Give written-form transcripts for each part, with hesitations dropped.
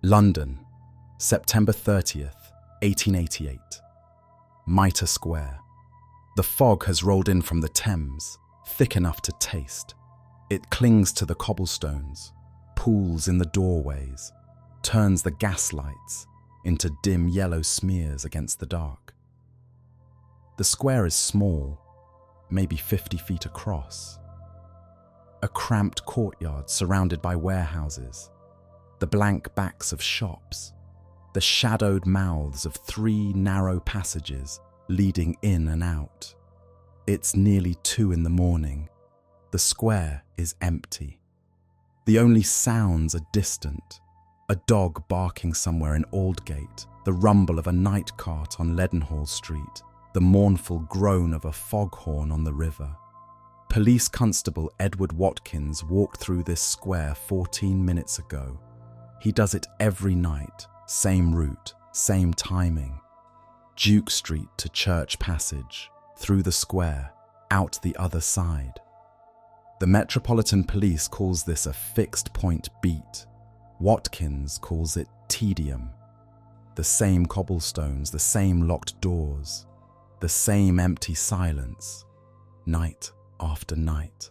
London, September 30th, 1888. Mitre Square. The fog has rolled in from the Thames, thick enough to taste. It clings to the cobblestones, pools in the doorways, turns the gaslights into dim yellow smears against the dark. The square is small, maybe 50 feet across. A cramped courtyard surrounded by warehouses, the blank backs of shops, the shadowed mouths of 3 narrow passages leading in and out. It's nearly 2 a.m. The square is empty. The only sounds are distant. A dog barking somewhere in Aldgate, the rumble of a night cart on Leadenhall Street, the mournful groan of a foghorn on the river. Police Constable Edward Watkins walked through this square 14 minutes ago. He does it every night, same route, same timing. Duke Street to Church Passage, through the square, out the other side. The Metropolitan Police calls this a fixed point beat. Watkins calls it tedium. The same cobblestones, the same locked doors, the same empty silence, night after night.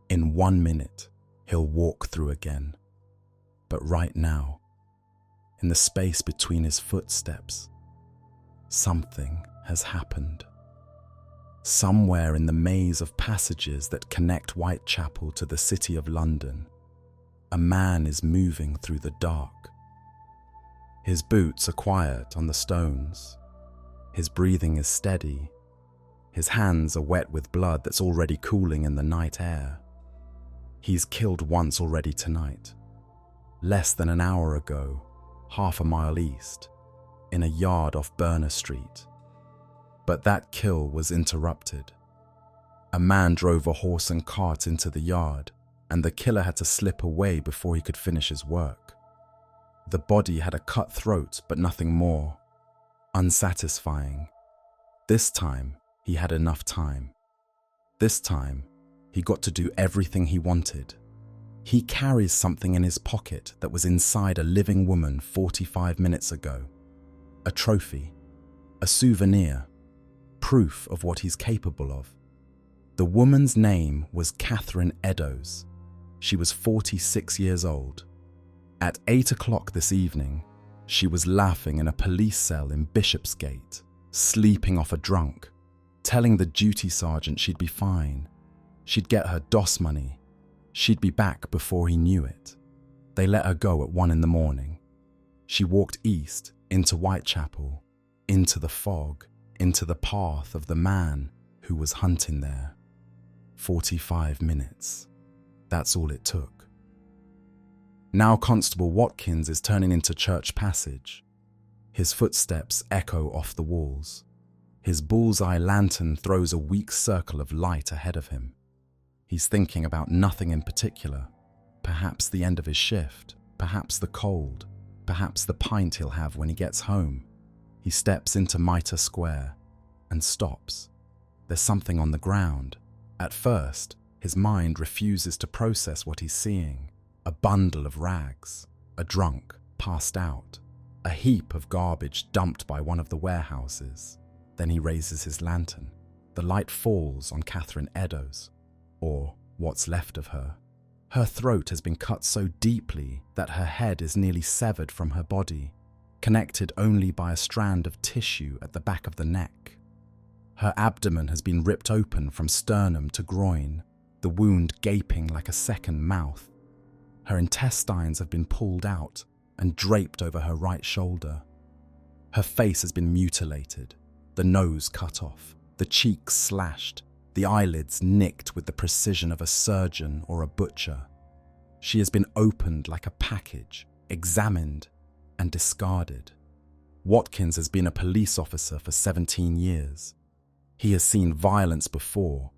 In 1 minute, he'll walk through again. But right now, in the space between his footsteps, something has happened. Somewhere in the maze of passages that connect Whitechapel to the City of London, a man is moving through the dark. His boots are quiet on the stones. His breathing is steady. His hands are wet with blood that's already cooling in the night air. He's killed once already tonight. Less than an hour ago, half a mile east, in a yard off Burner Street. But that kill was interrupted. A man drove a horse and cart into the yard, and the killer had to slip away before he could finish his work. The body had a cut throat, but nothing more. Unsatisfying. This time, he had enough time. This time, he got to do everything he wanted. He carries something in his pocket that was inside a living woman 45 minutes ago. A trophy, a souvenir, proof of what he's capable of. The woman's name was Catherine Eddowes. She was 46 years old. At 8 o'clock this evening, she was laughing in a police cell in Bishopsgate, sleeping off a drunk, telling the duty sergeant she'd be fine. She'd get her DOS money. She'd be back before he knew it. They let her go at 1 a.m. She walked east, into Whitechapel, into the fog, into the path of the man who was hunting there. 45 minutes. That's all it took. Now Constable Watkins is turning into Church Passage. His footsteps echo off the walls. His bullseye lantern throws a weak circle of light ahead of him. He's thinking about nothing in particular. Perhaps the end of his shift, perhaps the cold, perhaps the pint he'll have when he gets home. He steps into Mitre Square and stops. There's something on the ground. At first, his mind refuses to process what he's seeing. A bundle of rags, a drunk passed out, a heap of garbage dumped by one of the warehouses. Then he raises his lantern. The light falls on Catherine Eddowes, or what's left of her. Her throat has been cut so deeply that her head is nearly severed from her body, connected only by a strand of tissue at the back of the neck. Her abdomen has been ripped open from sternum to groin, the wound gaping like a second mouth. Her intestines have been pulled out and draped over her right shoulder. Her face has been mutilated, the nose cut off, the cheeks slashed, the eyelids nicked with the precision of a surgeon or a butcher. She has been opened like a package, examined and discarded. Watkins has been a police officer for 17 years. He has seen violence before,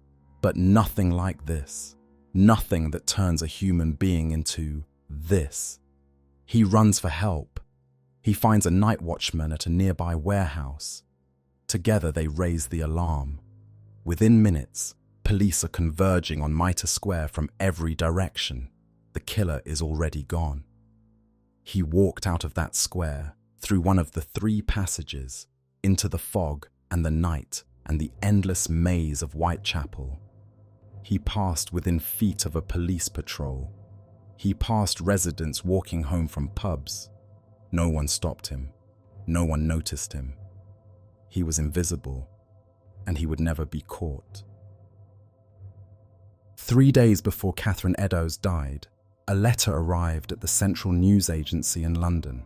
but nothing like this. Nothing that turns a human being into this. He runs for help. He finds a night watchman at a nearby warehouse. Together they raise the alarm. Within minutes, police are converging on Mitre Square from every direction. The killer is already gone. He walked out of that square, through one of the 3 passages, into the fog and the night and the endless maze of Whitechapel. He passed within feet of a police patrol. He passed residents walking home from pubs. No one stopped him. No one noticed him. He was invisible, and he would never be caught. 3 days before Catherine Eddowes died, a letter arrived at the Central News Agency in London.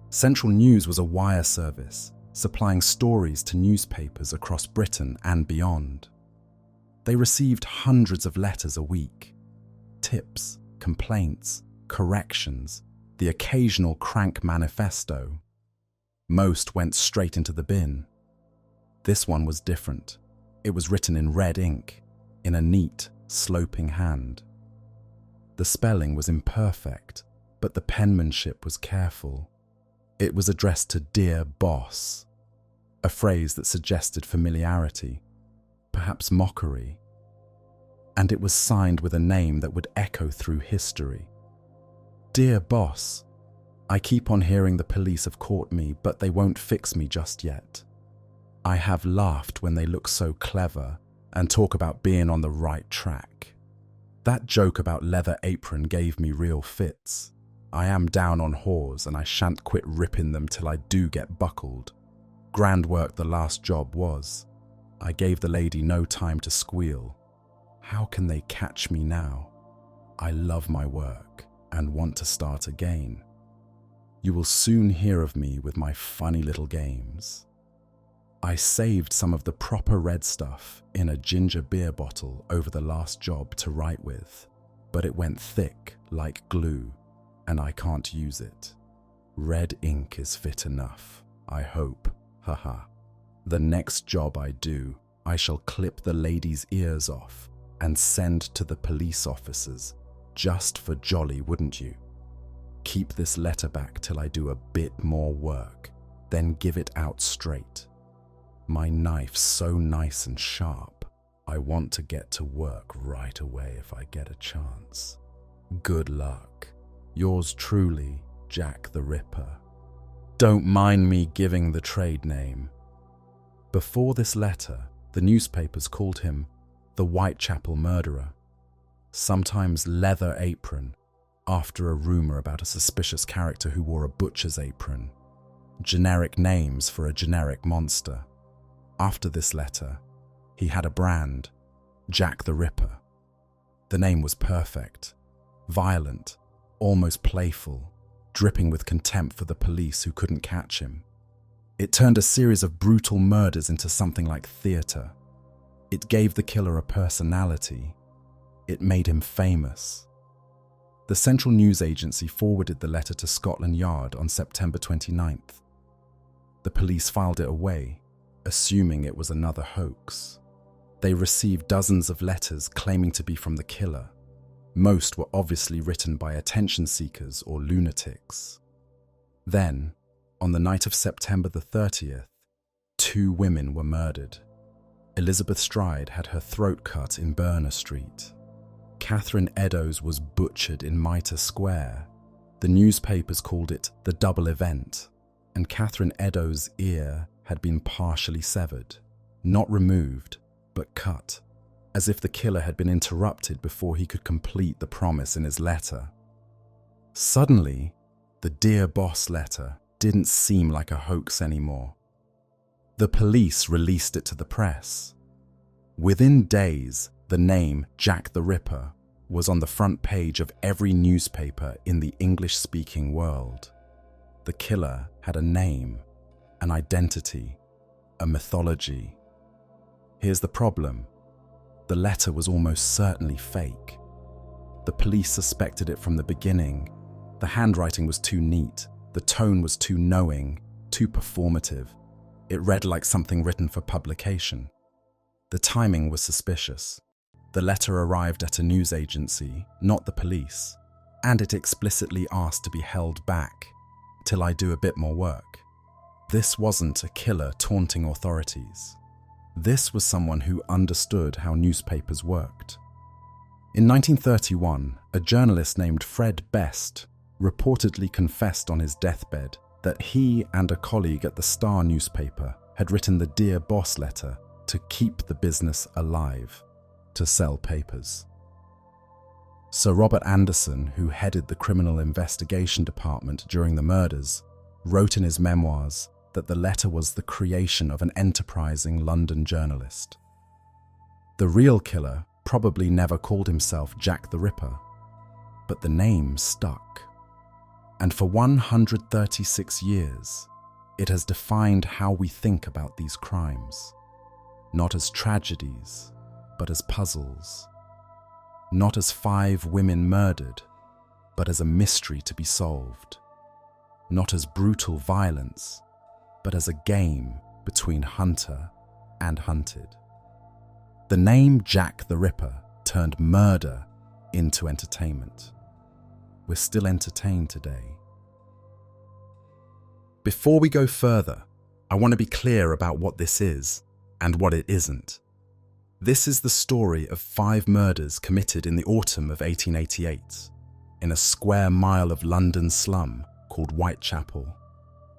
Central News was a wire service, supplying stories to newspapers across Britain and beyond. They received hundreds of letters a week. Tips, complaints, corrections, the occasional crank manifesto. Most went straight into the bin. This one was different. It was written in red ink, in a neat, sloping hand. The spelling was imperfect, but the penmanship was careful. It was addressed to "Dear Boss," a phrase that suggested familiarity, perhaps mockery. And it was signed with a name that would echo through history. "Dear Boss, I keep on hearing the police have caught me, but they won't fix me just yet. I have laughed when they look so clever and talk about being on the right track. That joke about leather apron gave me real fits. I am down on whores and I shan't quit ripping them till I do get buckled. Grand work the last job was. I gave the lady no time to squeal. How can they catch me now? I love my work and want to start again. You will soon hear of me with my funny little games. I saved some of the proper red stuff in a ginger beer bottle over the last job to write with, but it went thick like glue and I can't use it. Red ink is fit enough, I hope, haha. The next job I do, I shall clip the lady's ears off and send to the police officers, just for jolly, wouldn't you? Keep this letter back till I do a bit more work, then give it out straight. My knife's so nice and sharp, I want to get to work right away if I get a chance. Good luck. Yours truly, Jack the Ripper. Don't mind me giving the trade name." Before this letter, the newspapers called him the Whitechapel Murderer, sometimes Leather Apron, after a rumor about a suspicious character who wore a butcher's apron. Generic names for a generic monster. After this letter, he had a brand, Jack the Ripper. The name was perfect, violent, almost playful, dripping with contempt for the police who couldn't catch him. It turned a series of brutal murders into something like theatre. It gave the killer a personality. It made him famous. The Central News Agency forwarded the letter to Scotland Yard on September 29th. The police filed it away, assuming it was another hoax. They received dozens of letters claiming to be from the killer. Most were obviously written by attention seekers or lunatics. Then, on the night of September the 30th, 2 women were murdered. Elizabeth Stride had her throat cut in Berner Street. Catherine Eddowes was butchered in Mitre Square. The newspapers called it the double event, and Catherine Eddowes' ear had been partially severed, not removed, but cut, as if the killer had been interrupted before he could complete the promise in his letter. Suddenly, the Dear Boss letter didn't seem like a hoax anymore. The police released it to the press. Within days, the name Jack the Ripper was on the front page of every newspaper in the English-speaking world. The killer had a name, an identity, a mythology. Here's the problem. The letter was almost certainly fake. The police suspected it from the beginning. The handwriting was too neat, the tone was too knowing, too performative. It read like something written for publication. The timing was suspicious. The letter arrived at a news agency, not the police, and it explicitly asked to be held back till I do a bit more work. This wasn't a killer taunting authorities. This was someone who understood how newspapers worked. In 1931, a journalist named Fred Best reportedly confessed on his deathbed that he and a colleague at the Star newspaper had written the Dear Boss letter to keep the business alive, to sell papers. Sir Robert Anderson, who headed the Criminal Investigation Department during the murders, wrote in his memoirs that the letter was the creation of an enterprising London journalist. The real killer probably never called himself Jack the Ripper, but the name stuck. And for 136 years, it has defined how we think about these crimes, not as tragedies, but as puzzles. Not as 5 women murdered, but as a mystery to be solved. Not as brutal violence, but as a game between hunter and hunted. The name Jack the Ripper turned murder into entertainment. We're still entertained today. Before we go further, I want to be clear about what this is and what it isn't. This is the story of 5 murders committed in the autumn of 1888 in a square mile of London slum called Whitechapel.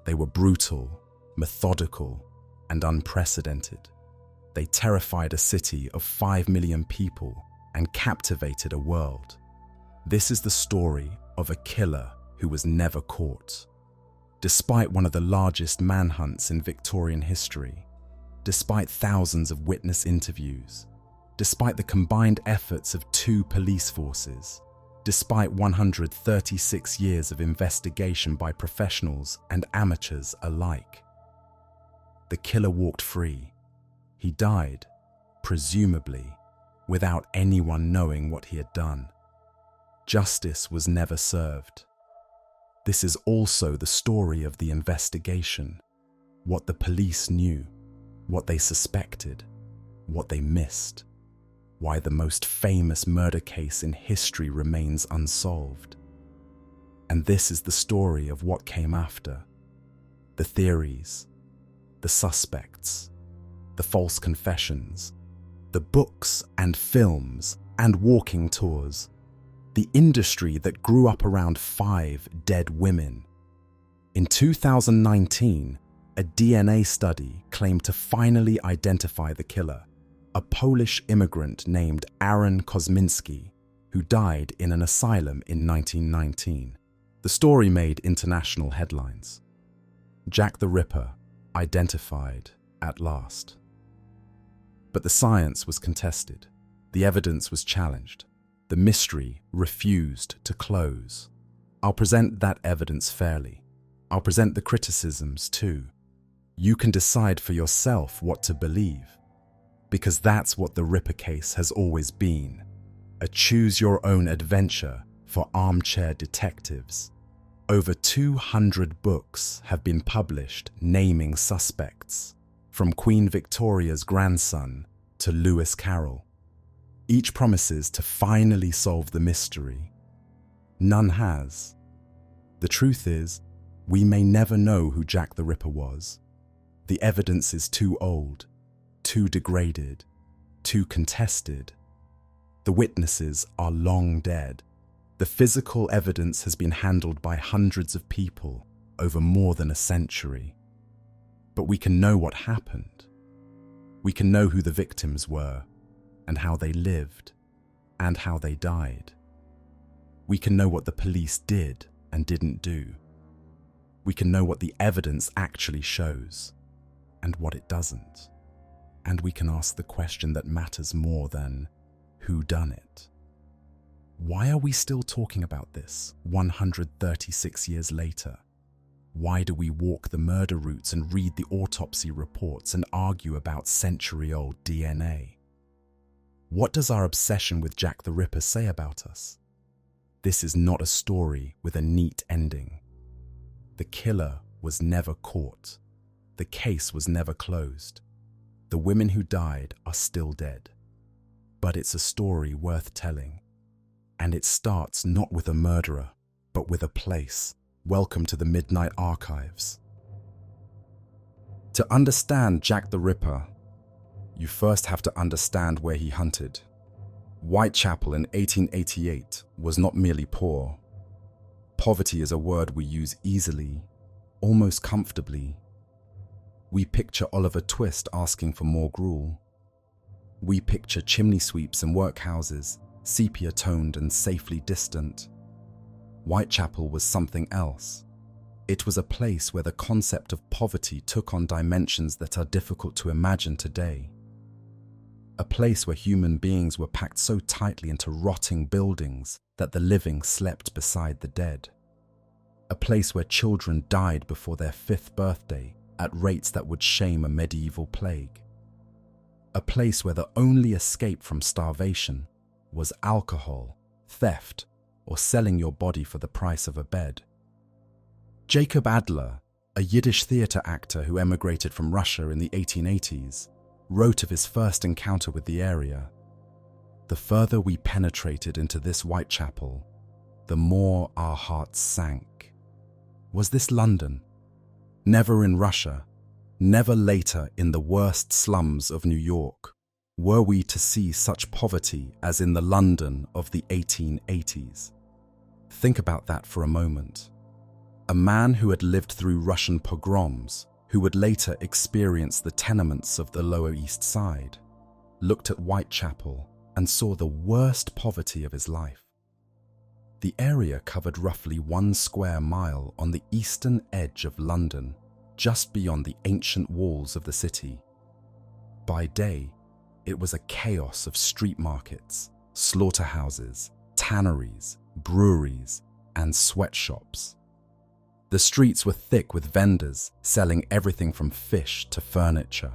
They were brutal, methodical, and unprecedented. They terrified a city of 5 million people and captivated a world. This is the story of a killer who was never caught. Despite one of the largest manhunts in Victorian history, despite thousands of witness interviews, despite the combined efforts of 2 police forces, despite 136 years of investigation by professionals and amateurs alike, the killer walked free. He died, presumably, without anyone knowing what he had done. Justice was never served. This is also the story of the investigation, what the police knew, what they suspected, what they missed, why the most famous murder case in history remains unsolved. And this is the story of what came after. The theories, the suspects, the false confessions, the books and films and walking tours, the industry that grew up around 5 dead women. In 2019, a DNA study claimed to finally identify the killer, a Polish immigrant named Aaron Kosminski, who died in an asylum in 1919. The story made international headlines. Jack the Ripper identified at last. But the science was contested. The evidence was challenged. The mystery refused to close. I'll present that evidence fairly. I'll present the criticisms too. You can decide for yourself what to believe, because that's what the Ripper case has always been, a choose-your-own adventure for armchair detectives. Over 200 books have been published naming suspects, from Queen Victoria's grandson to Lewis Carroll. Each promises to finally solve the mystery. None has. The truth is, we may never know who Jack the Ripper was. The evidence is too old, too degraded, too contested. The witnesses are long dead. The physical evidence has been handled by hundreds of people over more than a century. But we can know what happened. We can know who the victims were, and how they lived, and how they died. We can know what the police did and didn't do. We can know what the evidence actually shows, and what it doesn't. And we can ask the question that matters more than who done it. Why are we still talking about this 136 years later? Why do we walk the murder routes and read the autopsy reports and argue about century-old DNA? What does our obsession with Jack the Ripper say about us? This is not a story with a neat ending. The killer was never caught. The case was never closed. The women who died are still dead. But it's a story worth telling. And it starts not with a murderer, but with a place. Welcome to the Midnight Archives. To understand Jack the Ripper, you first have to understand where he hunted. Whitechapel in 1888 was not merely poor, Poverty is a word we use easily, almost comfortably. We picture Oliver Twist asking for more gruel. We picture chimney sweeps and workhouses, sepia-toned and safely distant. Whitechapel was something else. It was a place where the concept of poverty took on dimensions that are difficult to imagine today. A place where human beings were packed so tightly into rotting buildings that the living slept beside the dead. A place where children died before their 5th birthday at rates that would shame a medieval plague. A place where the only escape from starvation was alcohol, theft, or selling your body for the price of a bed. Jacob Adler, a Yiddish theatre actor who emigrated from Russia in the 1880s, wrote of his first encounter with the area. The further we penetrated into this Whitechapel, the more our hearts sank. Was this London? Never in Russia, never later in the worst slums of New York, were we to see such poverty as in the London of the 1880s. Think about that for a moment. A man who had lived through Russian pogroms, who would later experience the tenements of the Lower East Side, looked at Whitechapel and saw the worst poverty of his life. The area covered roughly 1 square mile on the eastern edge of London, just beyond the ancient walls of the city. By day, it was a chaos of street markets, slaughterhouses, tanneries, breweries, and sweatshops. The streets were thick with vendors selling everything from fish to furniture.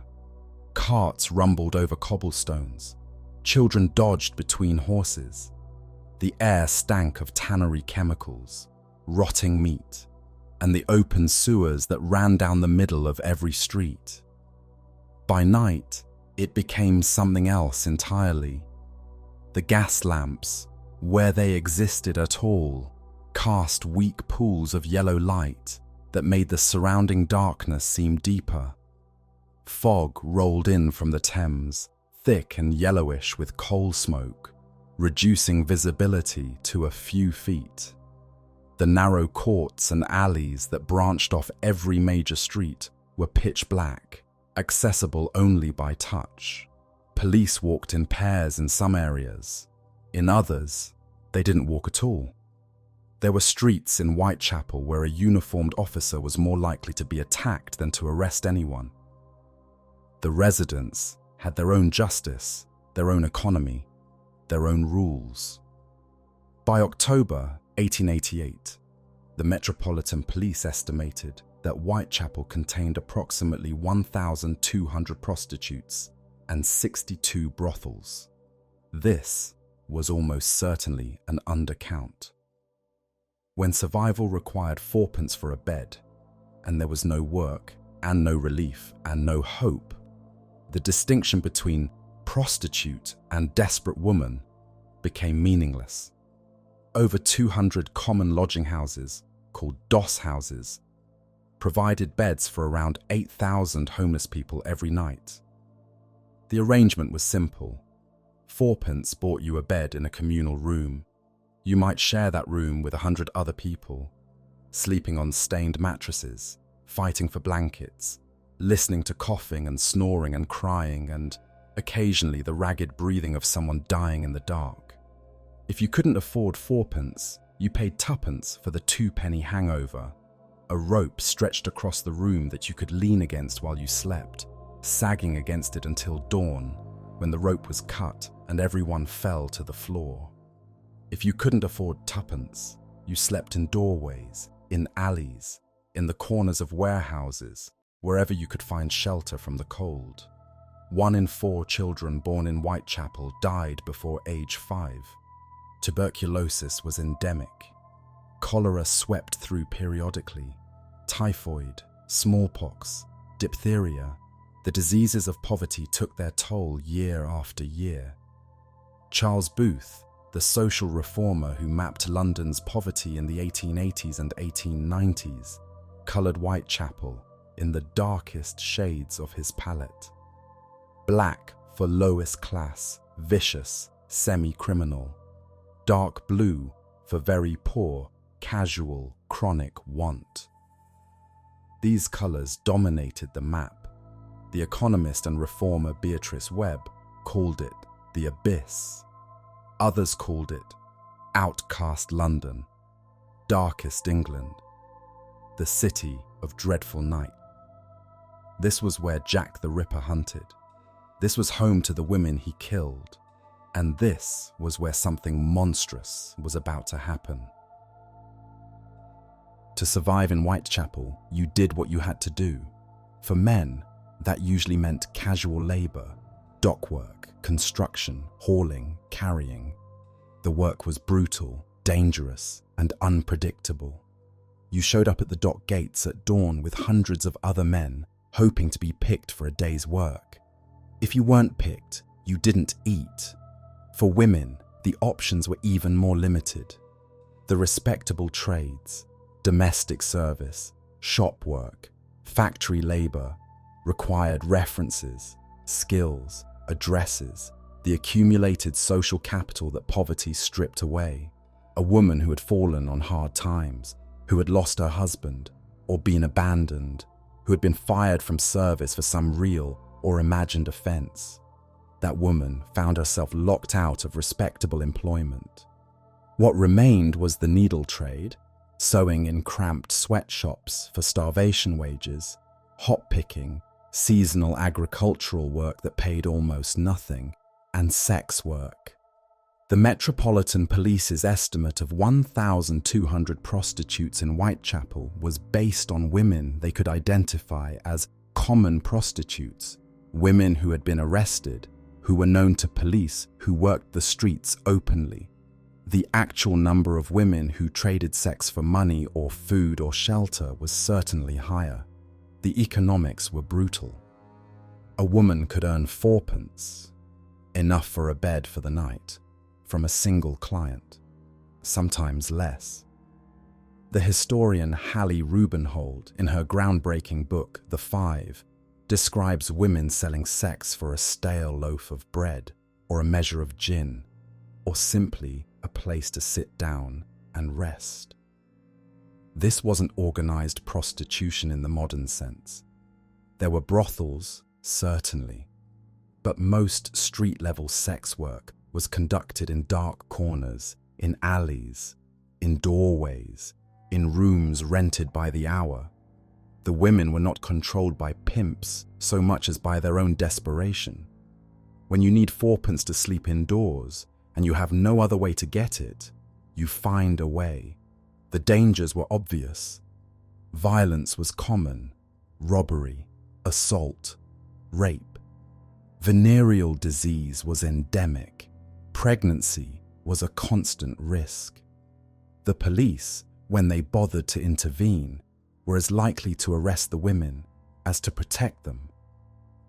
Carts rumbled over cobblestones. Children dodged between horses. The air stank of tannery chemicals, rotting meat, and the open sewers that ran down the middle of every street. By night, it became something else entirely. The gas lamps, where they existed at all, cast weak pools of yellow light that made the surrounding darkness seem deeper. Fog rolled in from the Thames, thick and yellowish with coal smoke, reducing visibility to a few feet. The narrow courts and alleys that branched off every major street were pitch black, accessible only by touch. Police walked in pairs in some areas. In others, they didn't walk at all. There were streets in Whitechapel where a uniformed officer was more likely to be attacked than to arrest anyone. The residents had their own justice, their own economy, their own rules. By October 1888, the Metropolitan Police estimated that Whitechapel contained approximately 1,200 prostitutes and 62 brothels. This was almost certainly an undercount. When survival required 4pence for a bed, and there was no work, and no relief, and no hope, the distinction between prostitute and desperate woman became meaningless. Over 200 common lodging houses, called doss houses, provided beds for around 8,000 homeless people every night. The arrangement was simple. 4pence bought you a bed in a communal room. You might share that room with 100 other people, sleeping on stained mattresses, fighting for blankets, listening to coughing and snoring and crying, and occasionally the ragged breathing of someone dying in the dark. If you couldn't afford 4pence, you paid 2pence for the 2-penny hangover, a rope stretched across the room that you could lean against while you slept, sagging against it until dawn, when the rope was cut and everyone fell to the floor. If you couldn't afford 2pence, you slept in doorways, in alleys, in the corners of warehouses, wherever you could find shelter from the cold. 1 in 4 children born in Whitechapel died before age 5. Tuberculosis was endemic. Cholera swept through periodically. Typhoid, smallpox, diphtheria, the diseases of poverty took their toll year after year. Charles Booth, the social reformer who mapped London's poverty in the 1880s and 1890s, coloured Whitechapel in the darkest shades of his palette. Black for lowest class, vicious, semi-criminal. Dark blue for very poor, casual, chronic want. These colours dominated the map. The economist and reformer Beatrice Webb called it the abyss. Others called it outcast London, darkest England, the city of dreadful night. This was where Jack the Ripper hunted. This was home to the women he killed. And this was where something monstrous was about to happen. To survive in Whitechapel, you did what you had to do. For men, that usually meant casual labour, dock work, construction, hauling, carrying. The work was brutal, dangerous, and unpredictable. You showed up at the dock gates at dawn with hundreds of other men, hoping to be picked for a day's work. If you weren't picked, you didn't eat. For women, the options were even more limited. The respectable trades, domestic service, shop work, factory labour, required references, skills, addresses, the accumulated social capital that poverty stripped away. A woman who had fallen on hard times, who had lost her husband or been abandoned, who had been fired from service for some real or imagined offence. That woman found herself locked out of respectable employment. What remained was the needle trade, sewing in cramped sweatshops for starvation wages, hop picking, seasonal agricultural work that paid almost nothing, and sex work. The Metropolitan Police's estimate of 1,200 prostitutes in Whitechapel was based on women they could identify as common prostitutes, women who had been arrested, who were known to police, who worked the streets openly. The actual number of women who traded sex for money or food or shelter was certainly higher. The economics were brutal. A woman could earn 4p, enough for a bed for the night, from a single client, sometimes less. The historian Hallie Rubenhold, in her groundbreaking book, The Five, describes women selling sex for a stale loaf of bread, or a measure of gin, or simply a place to sit down and rest. This wasn't organized prostitution in the modern sense. There were brothels, certainly, but most street-level sex work was conducted in dark corners, in alleys, in doorways, in rooms rented by the hour. The women were not controlled by pimps so much as by their own desperation. When you need 4p to sleep indoors and you have no other way to get it, you find a way. The dangers were obvious. Violence was common: robbery, assault, rape. Venereal disease was endemic. Pregnancy was a constant risk. The police, when they bothered to intervene, were as likely to arrest the women as to protect them.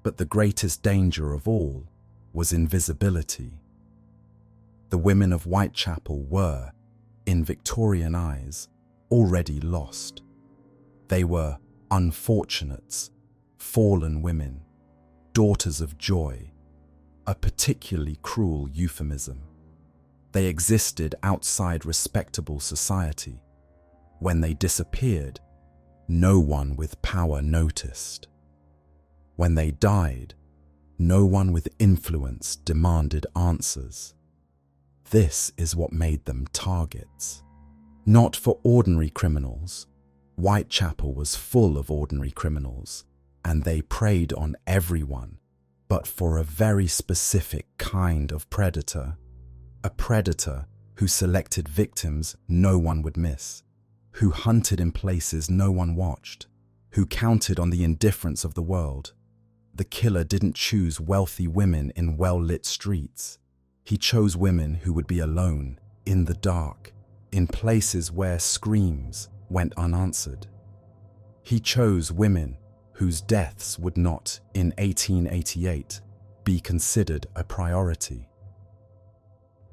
But the greatest danger of all was invisibility. The women of Whitechapel were, in Victorian eyes, already lost. They were unfortunates, fallen women, daughters of joy, a particularly cruel euphemism. They existed outside respectable society. When they disappeared, no one with power noticed. When they died, no one with influence demanded answers. This is what made them targets. Not for ordinary criminals. Whitechapel was full of ordinary criminals, and they preyed on everyone, but for a very specific kind of predator. A predator who selected victims no one would miss, who hunted in places no one watched, who counted on the indifference of the world. The killer didn't choose wealthy women in well-lit streets. He chose women who would be alone, in the dark, in places where screams went unanswered. He chose women whose deaths would not, in 1888, be considered a priority.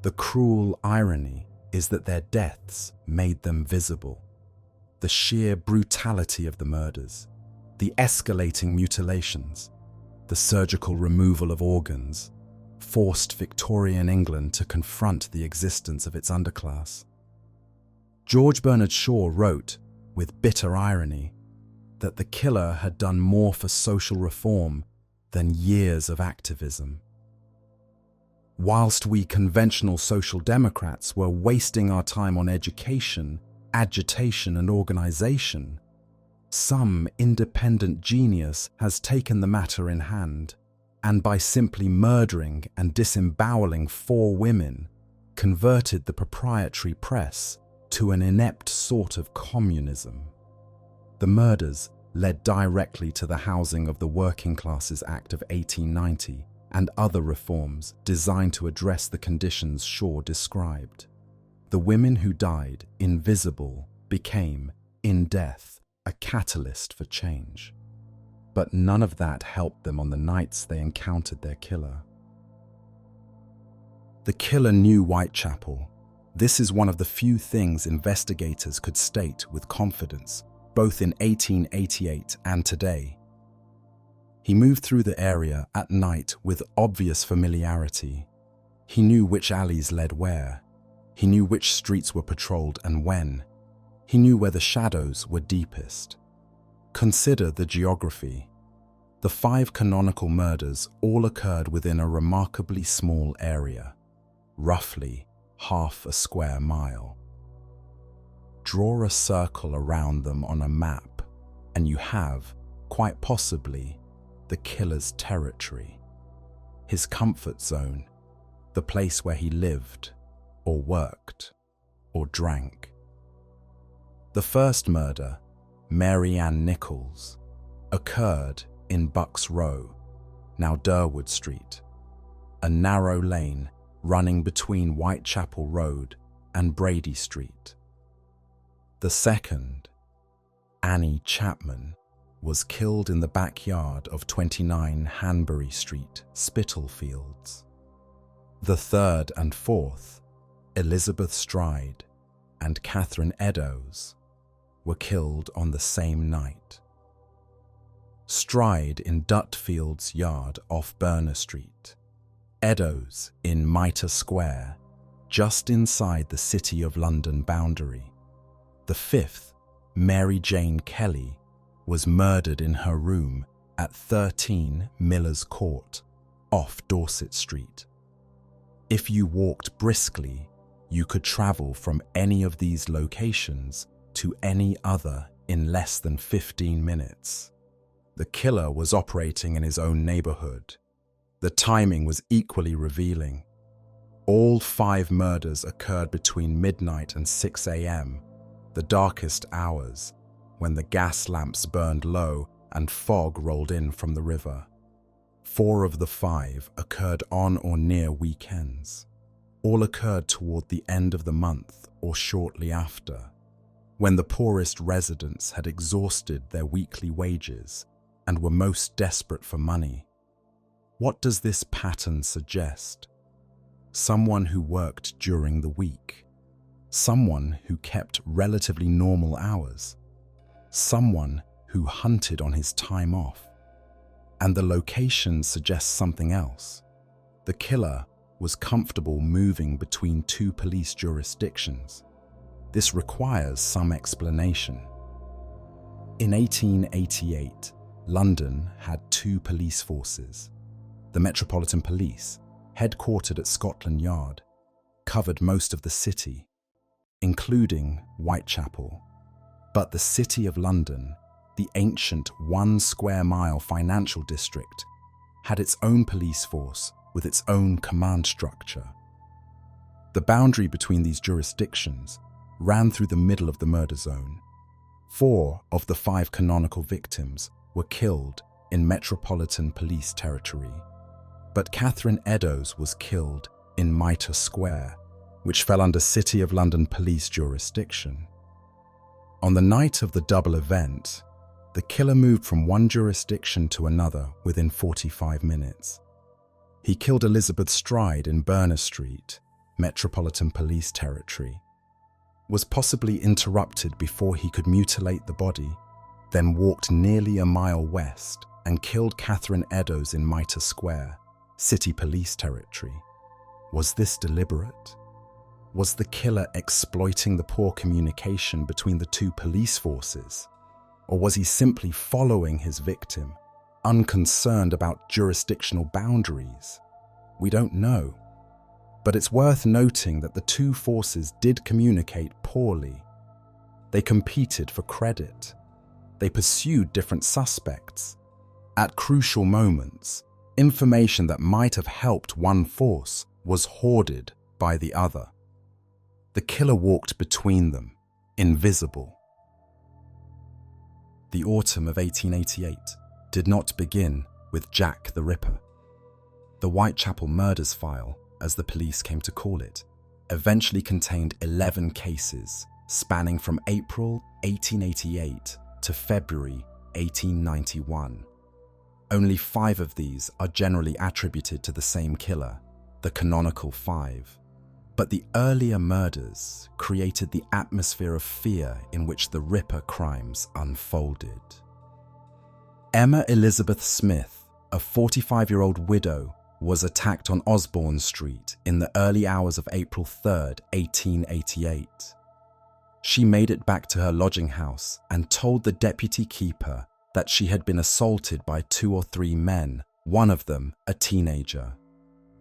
The cruel irony is that their deaths made them visible. The sheer brutality of the murders, the escalating mutilations, the surgical removal of organs, forced Victorian England to confront the existence of its underclass. George Bernard Shaw wrote, with bitter irony, that the killer had done more for social reform than years of activism. Whilst we conventional social democrats were wasting our time on education, agitation, and organization, some independent genius has taken the matter in hand, and by simply murdering and disemboweling 4 women, converted the proprietary press to an inept sort of communism. The murders led directly to the Housing of the Working Classes Act of 1890 and other reforms designed to address the conditions Shaw described. The women who died invisible became, in death, a catalyst for change. But none of that helped them on the nights they encountered their killer. The killer knew Whitechapel. This is one of the few things investigators could state with confidence, both in 1888 and today. He moved through the area at night with obvious familiarity. He knew which alleys led where. He knew which streets were patrolled and when. He knew where the shadows were deepest. Consider the geography. The 5 canonical murders all occurred within a remarkably small area, roughly half a square mile. Draw a circle around them on a map, and you have, quite possibly, the killer's territory, his comfort zone, the place where he lived, or worked, or drank. The first murder, Mary Ann Nichols, occurred in Bucks Row, now Durwood Street, a narrow lane running between Whitechapel Road and Brady Street. The second, Annie Chapman, was killed in the backyard of 29 Hanbury Street, Spitalfields. The third and fourth, Elizabeth Stride and Catherine Eddowes, were killed on the same night. Stride in Dutfield's yard off Berner Street, Eddowes in Mitre Square, just inside the City of London boundary. The fifth, Mary Jane Kelly, was murdered in her room at 13 Miller's Court, off Dorset Street. If you walked briskly, you could travel from any of these locations to any other in less than 15 minutes. The killer was operating in his own neighborhood. The timing was equally revealing. All 5 murders occurred between midnight and 6 a.m., the darkest hours, when the gas lamps burned low and fog rolled in from the river. 4 of the 5 occurred on or near weekends. All occurred toward the end of the month or shortly after, when the poorest residents had exhausted their weekly wages and were most desperate for money. What does this pattern suggest? Someone who worked during the week. Someone who kept relatively normal hours. Someone who hunted on his time off. And the location suggests something else. The killer was comfortable moving between 2 police jurisdictions. This requires some explanation. In 1888, London had 2 police forces. The Metropolitan Police, headquartered at Scotland Yard, covered most of the city, including Whitechapel. But the City of London, the ancient 1 square mile financial district, had its own police force with its own command structure. The boundary between these jurisdictions ran through the middle of the murder zone. 4 of the 5 canonical victims were killed in Metropolitan Police territory. But Catherine Eddowes was killed in Mitre Square, which fell under City of London Police jurisdiction. On the night of the double event, the killer moved from one jurisdiction to another within 45 minutes. He killed Elizabeth Stride in Berner Street, Metropolitan Police territory, was possibly interrupted before he could mutilate the body, then walked nearly a mile west and killed Catherine Eddowes in Mitre Square, City Police territory. Was this deliberate? Was the killer exploiting the poor communication between the two police forces? Or was he simply following his victim, unconcerned about jurisdictional boundaries? We don't know. But it's worth noting that the two forces did communicate poorly. They competed for credit. They pursued different suspects. At crucial moments, information that might have helped one force was hoarded by the other. The killer walked between them, invisible. The autumn of 1888 did not begin with Jack the Ripper. The Whitechapel Murders file, as the police came to call it, eventually contained 11 cases spanning from April 1888 to February 1891. Only 5 of these are generally attributed to the same killer, the Canonical 5. But the earlier murders created the atmosphere of fear in which the Ripper crimes unfolded. Emma Elizabeth Smith, a 45-year-old widow, was attacked on Osborne Street in the early hours of April 3, 1888. She made it back to her lodging house and told the deputy keeper that she had been assaulted by 2 or 3 men, one of them a teenager.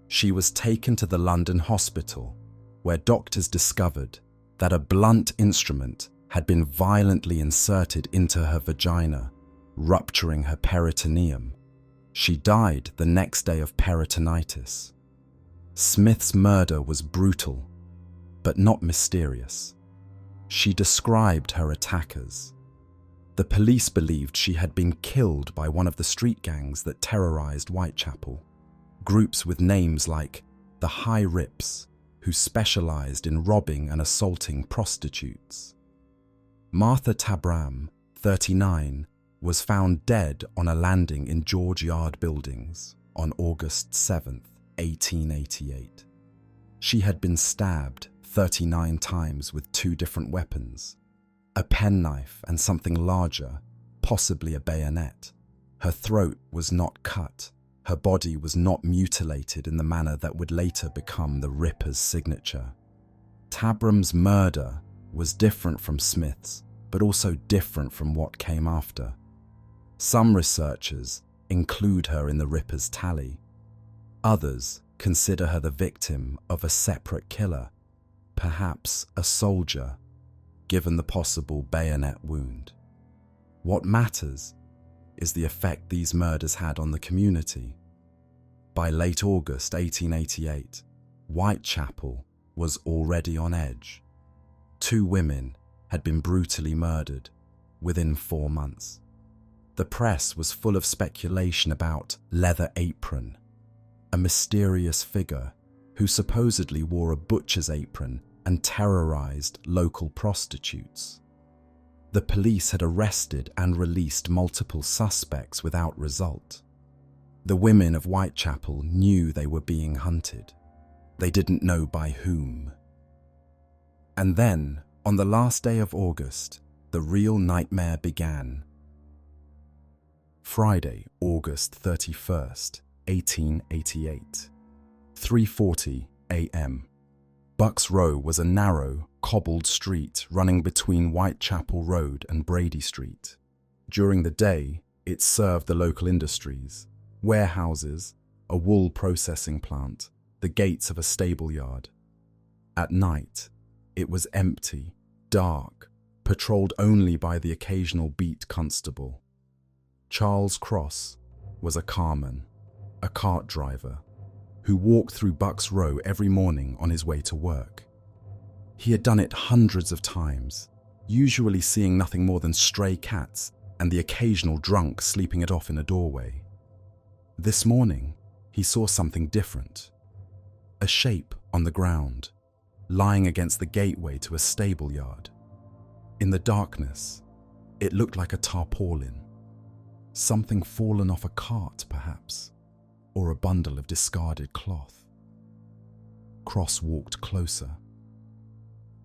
She was taken to the London hospital, where doctors discovered that a blunt instrument had been violently inserted into her vagina, rupturing her peritoneum. She died the next day of peritonitis. Smith's murder was brutal, but not mysterious. She described her attackers. The police believed she had been killed by one of the street gangs that terrorized Whitechapel, groups with names like the High Rips, who specialized in robbing and assaulting prostitutes. Martha Tabram, 39, was found dead on a landing in George Yard Buildings on August 7, 1888. She had been stabbed 39 times with 2 different weapons, a penknife and something larger, possibly a bayonet. Her throat was not cut. Her body was not mutilated in the manner that would later become the Ripper's signature. Tabram's murder was different from Smith's, but also different from what came after. Some researchers include her in the Ripper's tally. Others consider her the victim of a separate killer, perhaps a soldier, given the possible bayonet wound. What matters is the effect these murders had on the community. By late August 1888, Whitechapel was already on edge. 2 women had been brutally murdered within 4 months. The press was full of speculation about Leather Apron, a mysterious figure who supposedly wore a butcher's apron and terrorized local prostitutes. The police had arrested and released multiple suspects without result. The women of Whitechapel knew they were being hunted. They didn't know by whom. And then, on the last day of August, the real nightmare began. Friday, August 31st, 1888, 3:40 a.m. Bucks Row was a narrow, cobbled street running between Whitechapel Road and Brady Street. During the day, it served the local industries, warehouses, a wool processing plant, the gates of a stable yard. At night, it was empty, dark, patrolled only by the occasional beat constable. Charles Cross was a carman, a cart driver, who walked through Bucks Row every morning on his way to work. He had done it hundreds of times, usually seeing nothing more than stray cats and the occasional drunk sleeping it off in a doorway. This morning, he saw something different. A shape on the ground, lying against the gateway to a stable yard. In the darkness, it looked like a tarpaulin. Something fallen off a cart, perhaps, or a bundle of discarded cloth. Cross walked closer.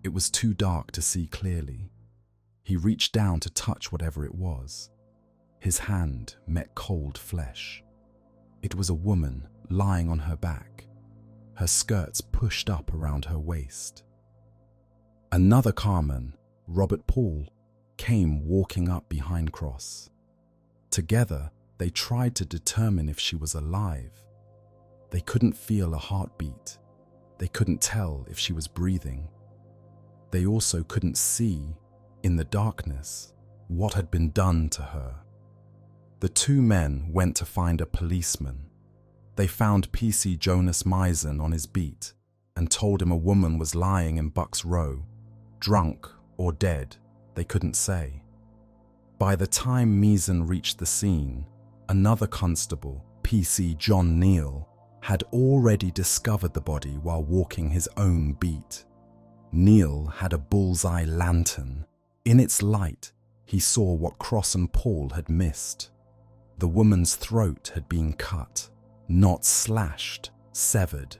It was too dark to see clearly. He reached down to touch whatever it was. His hand met cold flesh. It was a woman lying on her back, her skirts pushed up around her waist. Another carman, Robert Paul, came walking up behind Cross. Together, they tried to determine if she was alive. They couldn't feel a heartbeat. They couldn't tell if she was breathing. They also couldn't see, in the darkness, what had been done to her. The two men went to find a policeman. They found PC Jonas Meisen on his beat and told him a woman was lying in Bucks Row, drunk or dead, they couldn't say. By the time Meisen reached the scene, another constable, PC John Neal, had already discovered the body while walking his own beat. Neal had a bullseye lantern. In its light, he saw what Cross and Paul had missed. The woman's throat had been cut, not slashed, severed.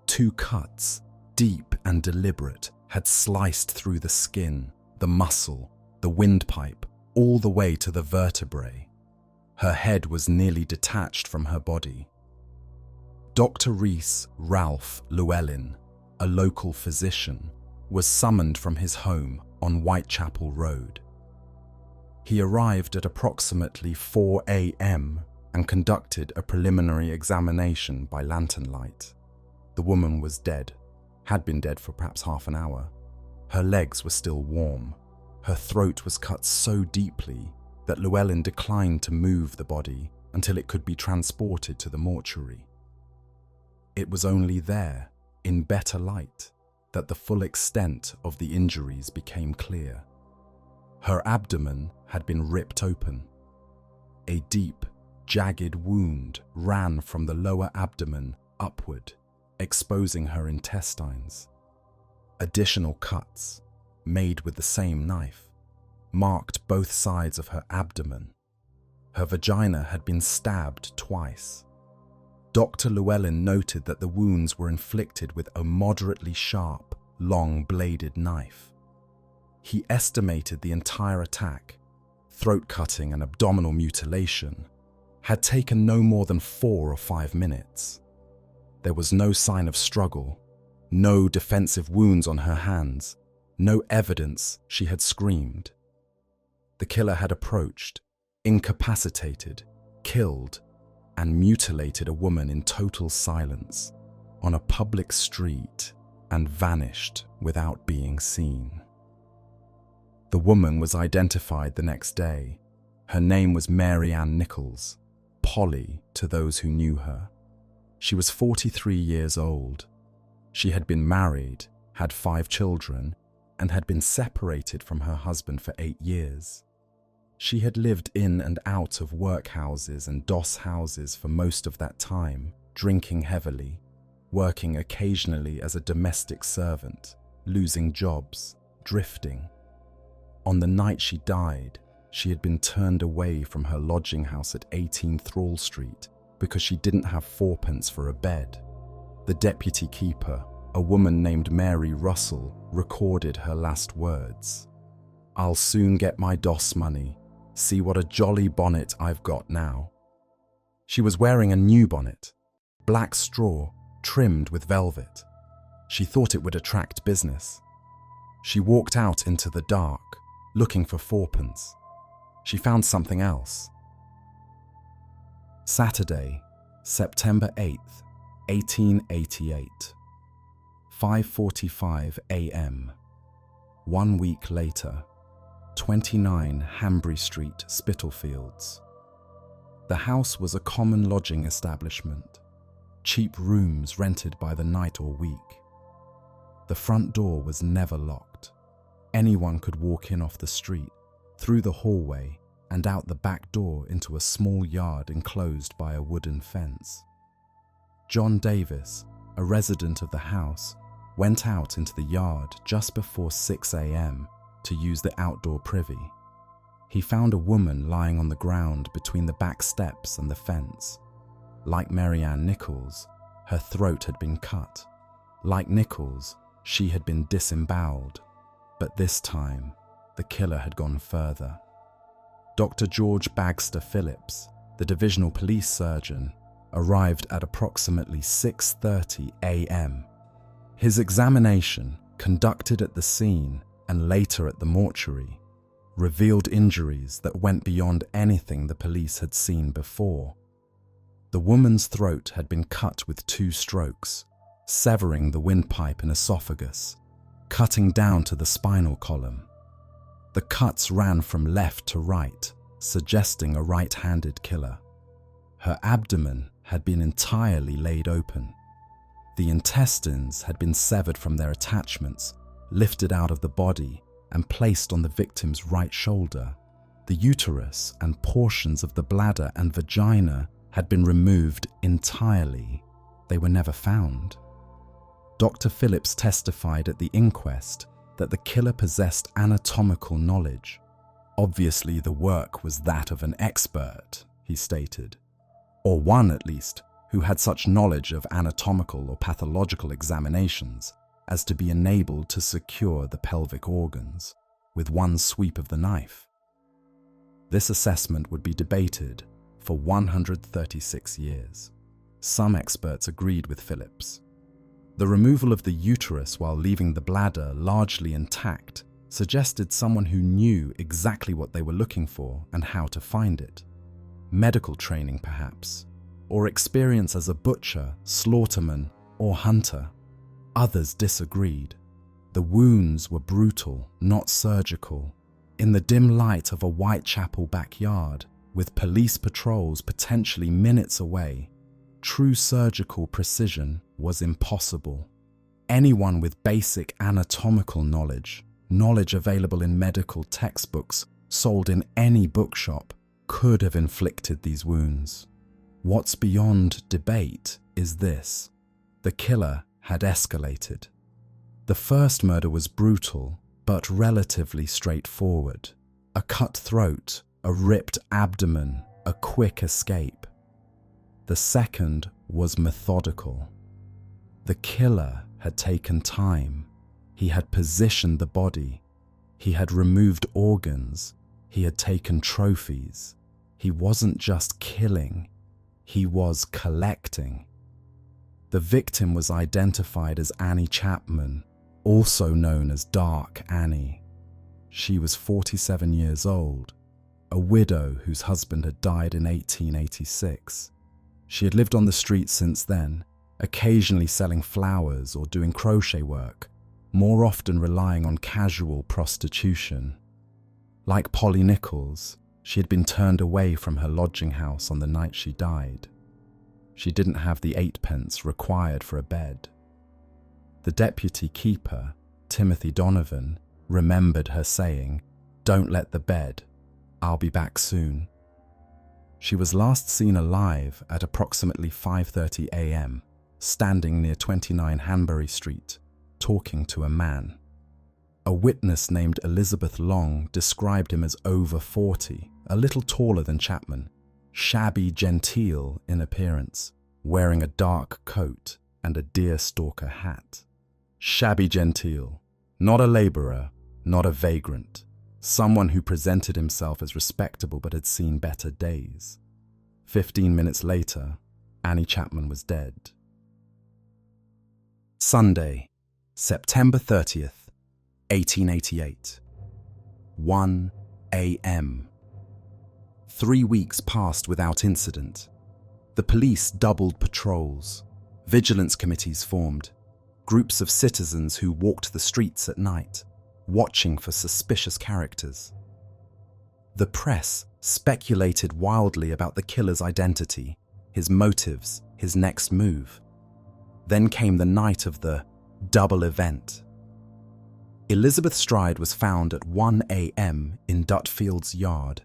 2 cuts, deep and deliberate, had sliced through the skin, the muscle, the windpipe, all the way to the vertebrae. Her head was nearly detached from her body. Dr. Rees Ralph Llewellyn, a local physician, was summoned from his home on Whitechapel Road. He arrived at approximately 4 a.m. and conducted a preliminary examination by lantern light. The woman was dead, had been dead for perhaps half an hour. Her legs were still warm. Her throat was cut so deeply that Llewellyn declined to move the body until it could be transported to the mortuary. It was only there, in better light, that the full extent of the injuries became clear. Her abdomen had been ripped open. A deep, jagged wound ran from the lower abdomen upward, exposing her intestines. Additional cuts, made with the same knife, marked both sides of her abdomen. Her vagina had been stabbed twice. Dr. Llewellyn noted that the wounds were inflicted with a moderately sharp, long-bladed knife. He estimated the entire attack, throat cutting and abdominal mutilation, had taken no more than 4 or 5 minutes. There was no sign of struggle, no defensive wounds on her hands, no evidence she had screamed. The killer had approached, incapacitated, killed, and mutilated a woman in total silence on a public street and vanished without being seen. The woman was identified the next day. Her name was Mary Ann Nichols, Polly to those who knew her. She was 43 years old. She had been married, had 5 children, and had been separated from her husband for 8 years. She had lived in and out of workhouses and doss houses for most of that time, drinking heavily, working occasionally as a domestic servant, losing jobs, drifting. On the night she died, she had been turned away from her lodging house at 18 Thrall Street because she didn't have 4pence for a bed. The deputy keeper, a woman named Mary Russell, recorded her last words. "I'll soon get my doss money. See what a jolly bonnet I've got now." She was wearing a new bonnet, black straw, trimmed with velvet. She thought it would attract business. She walked out into the dark, looking for 4pence. She found something else. Saturday, September 8th, 1888. 5:45 a.m. 1 week later, 29 Hanbury Street, Spitalfields. The house was a common lodging establishment, cheap rooms rented by the night or week. The front door was never locked. Anyone could walk in off the street, through the hallway, and out the back door into a small yard enclosed by a wooden fence. John Davis, a resident of the house, went out into the yard just before 6 a.m. to use the outdoor privy. He found a woman lying on the ground between the back steps and the fence. Like Mary Ann Nichols, her throat had been cut. Like Nichols, she had been disemboweled. But this time, the killer had gone further. Dr. George Bagster Phillips, the divisional police surgeon, arrived at approximately 6:30 a.m. His examination conducted at the scene and later at the mortuary, revealed injuries that went beyond anything the police had seen before. The woman's throat had been cut with 2 strokes, severing the windpipe and esophagus, cutting down to the spinal column. The cuts ran from left to right, suggesting a right-handed killer. Her abdomen had been entirely laid open. The intestines had been severed from their attachments, lifted out of the body, and placed on the victim's right shoulder. The uterus and portions of the bladder and vagina had been removed entirely. They were never found. Dr. Phillips testified at the inquest that the killer possessed anatomical knowledge. Obviously, the work was that of an expert, he stated, or one at least who had such knowledge of anatomical or pathological examinations as to be enabled to secure the pelvic organs with one sweep of the knife. This assessment would be debated for 136 years. Some experts agreed with Phillips. The removal of the uterus while leaving the bladder largely intact suggested someone who knew exactly what they were looking for and how to find it. Medical training, perhaps, or experience as a butcher, slaughterman, or hunter. Others disagreed. The wounds were brutal, not surgical. In the dim light of a Whitechapel backyard, with police patrols potentially minutes away, true surgical precision was impossible. Anyone with basic anatomical knowledge available in medical textbooks sold in any bookshop, could have inflicted these wounds. What's beyond debate is this: the killer had escalated. The first murder was brutal, but relatively straightforward. A cut throat, a ripped abdomen, a quick escape. The second was methodical. The killer had taken time. He had positioned the body. He had removed organs. He had taken trophies. He wasn't just killing, he was collecting. The victim was identified as Annie Chapman, also known as Dark Annie. She was 47 years old, a widow whose husband had died in 1886. She had lived on the street since then, occasionally selling flowers or doing crochet work, more often relying on casual prostitution. Like Polly Nichols, she had been turned away from her lodging house on the night she died. She didn't have the 8p required for a bed. The deputy keeper, Timothy Donovan, remembered her saying, "Don't let the bed, I'll be back soon." She was last seen alive at approximately 5:30 a.m., standing near 29 Hanbury Street, talking to a man. A witness named Elizabeth Long described him as over 40, a little taller than Chapman, shabby genteel in appearance, wearing a dark coat and a deerstalker hat. Shabby genteel, not a labourer, not a vagrant, someone who presented himself as respectable but had seen better days. 15 minutes later, Annie Chapman was dead. Sunday, September 30th, 1888. 1 a.m. 3 weeks passed without incident. The police doubled patrols. Vigilance committees formed. Groups of citizens who walked the streets at night, watching for suspicious characters. The press speculated wildly about the killer's identity, his motives, his next move. Then came the night of the double event. Elizabeth Stride was found at 1 a.m. in Dutfield's yard,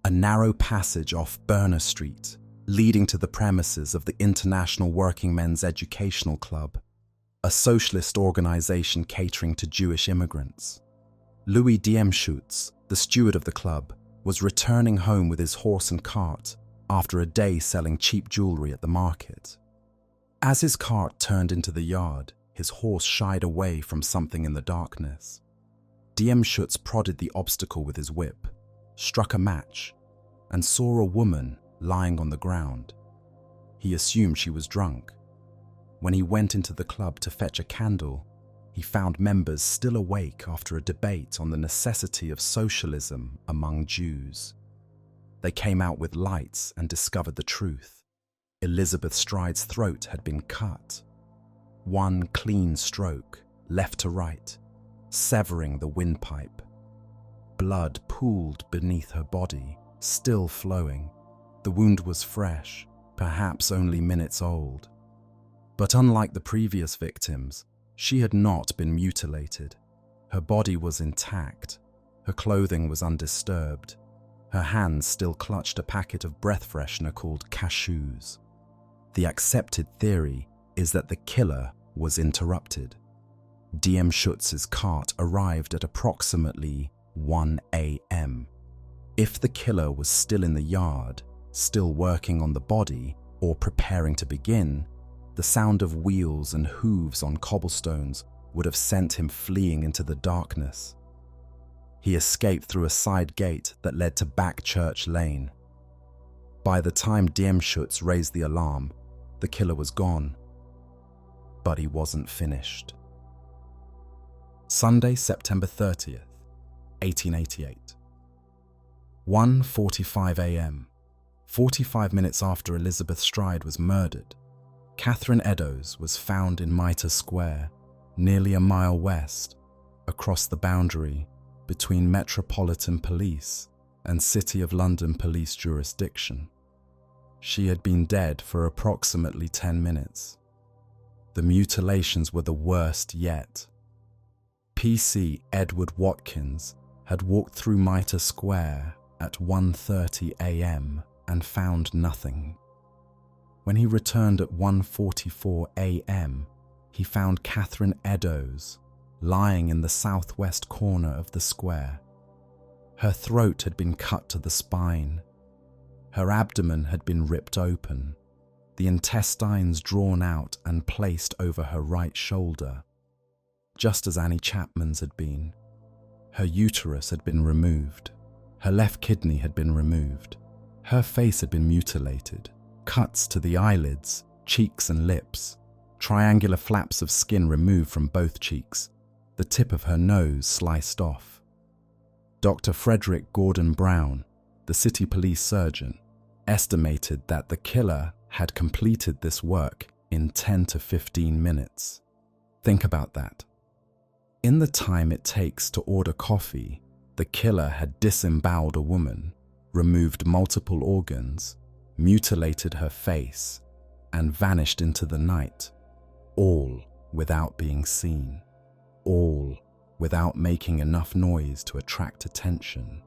a narrow passage off Burner Street, leading to the premises of the International Working Men's Educational Club, a socialist organization catering to Jewish immigrants. Louis Diemschutz, the steward of the club, was returning home with his horse and cart after a day selling cheap jewelry at the market. As his cart turned into the yard, his horse shied away from something in the darkness. Diemschutz prodded the obstacle with his whip, struck a match, and saw a woman lying on the ground. He assumed she was drunk. When he went into the club to fetch a candle, he found members still awake after a debate on the necessity of socialism among Jews. They came out with lights and discovered the truth. Elizabeth Stride's throat had been cut. One clean stroke, left to right, severing the windpipe. Blood pooled beneath her body, still flowing. The wound was fresh, perhaps only minutes old. But unlike the previous victims, she had not been mutilated. Her body was intact. Her clothing was undisturbed. Her hands still clutched a packet of breath freshener called cashews. The accepted theory is that the killer was interrupted. DM Schutz's cart arrived at approximately 1 a.m. If the killer was still in the yard, still working on the body, or preparing to begin, the sound of wheels and hooves on cobblestones would have sent him fleeing into the darkness. He escaped through a side gate that led to Back Church Lane. By the time DM Schutz raised the alarm, the killer was gone. But he wasn't finished. Sunday, September 30th, 1888. 1:45 a.m., 45 minutes after Elizabeth Stride was murdered, Catherine Eddowes was found in Mitre Square, nearly a mile west, across the boundary between Metropolitan Police and City of London Police jurisdiction. She had been dead for approximately 10 minutes. The mutilations were the worst yet. PC Edward Watkins had walked through Mitre Square at 1:30 a.m. and found nothing. When he returned at 1:44 a.m., he found Catherine Eddowes lying in the southwest corner of the square. Her throat had been cut to the spine. Her abdomen had been ripped open, the intestines drawn out and placed over her right shoulder, just as Annie Chapman's had been. Her uterus had been removed. Her left kidney had been removed. Her face had been mutilated. Cuts to the eyelids, cheeks and lips, triangular flaps of skin removed from both cheeks, the tip of her nose sliced off. Dr. Frederick Gordon Brown, the city police surgeon, estimated that the killer had completed this work in 10 to 15 minutes. Think about that. In the time it takes to order coffee, the killer had disemboweled a woman, removed multiple organs, mutilated her face, and vanished into the night, all without being seen, all without making enough noise to attract attention,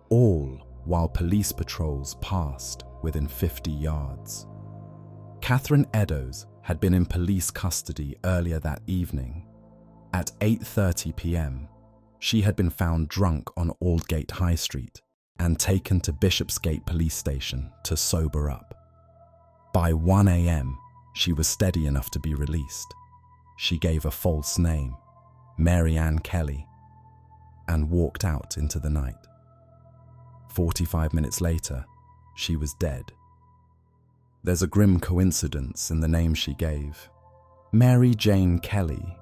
all while police patrols passed within 50 yards. Catherine Eddowes had been in police custody earlier that evening. At 8:30 p.m., she had been found drunk on Aldgate High Street and taken to Bishopsgate Police Station to sober up. By 1 a.m., she was steady enough to be released. She gave a false name, Mary Ann Kelly, and walked out into the night. 45 minutes later, she was dead. There's a grim coincidence in the name she gave. Mary Jane Kelly,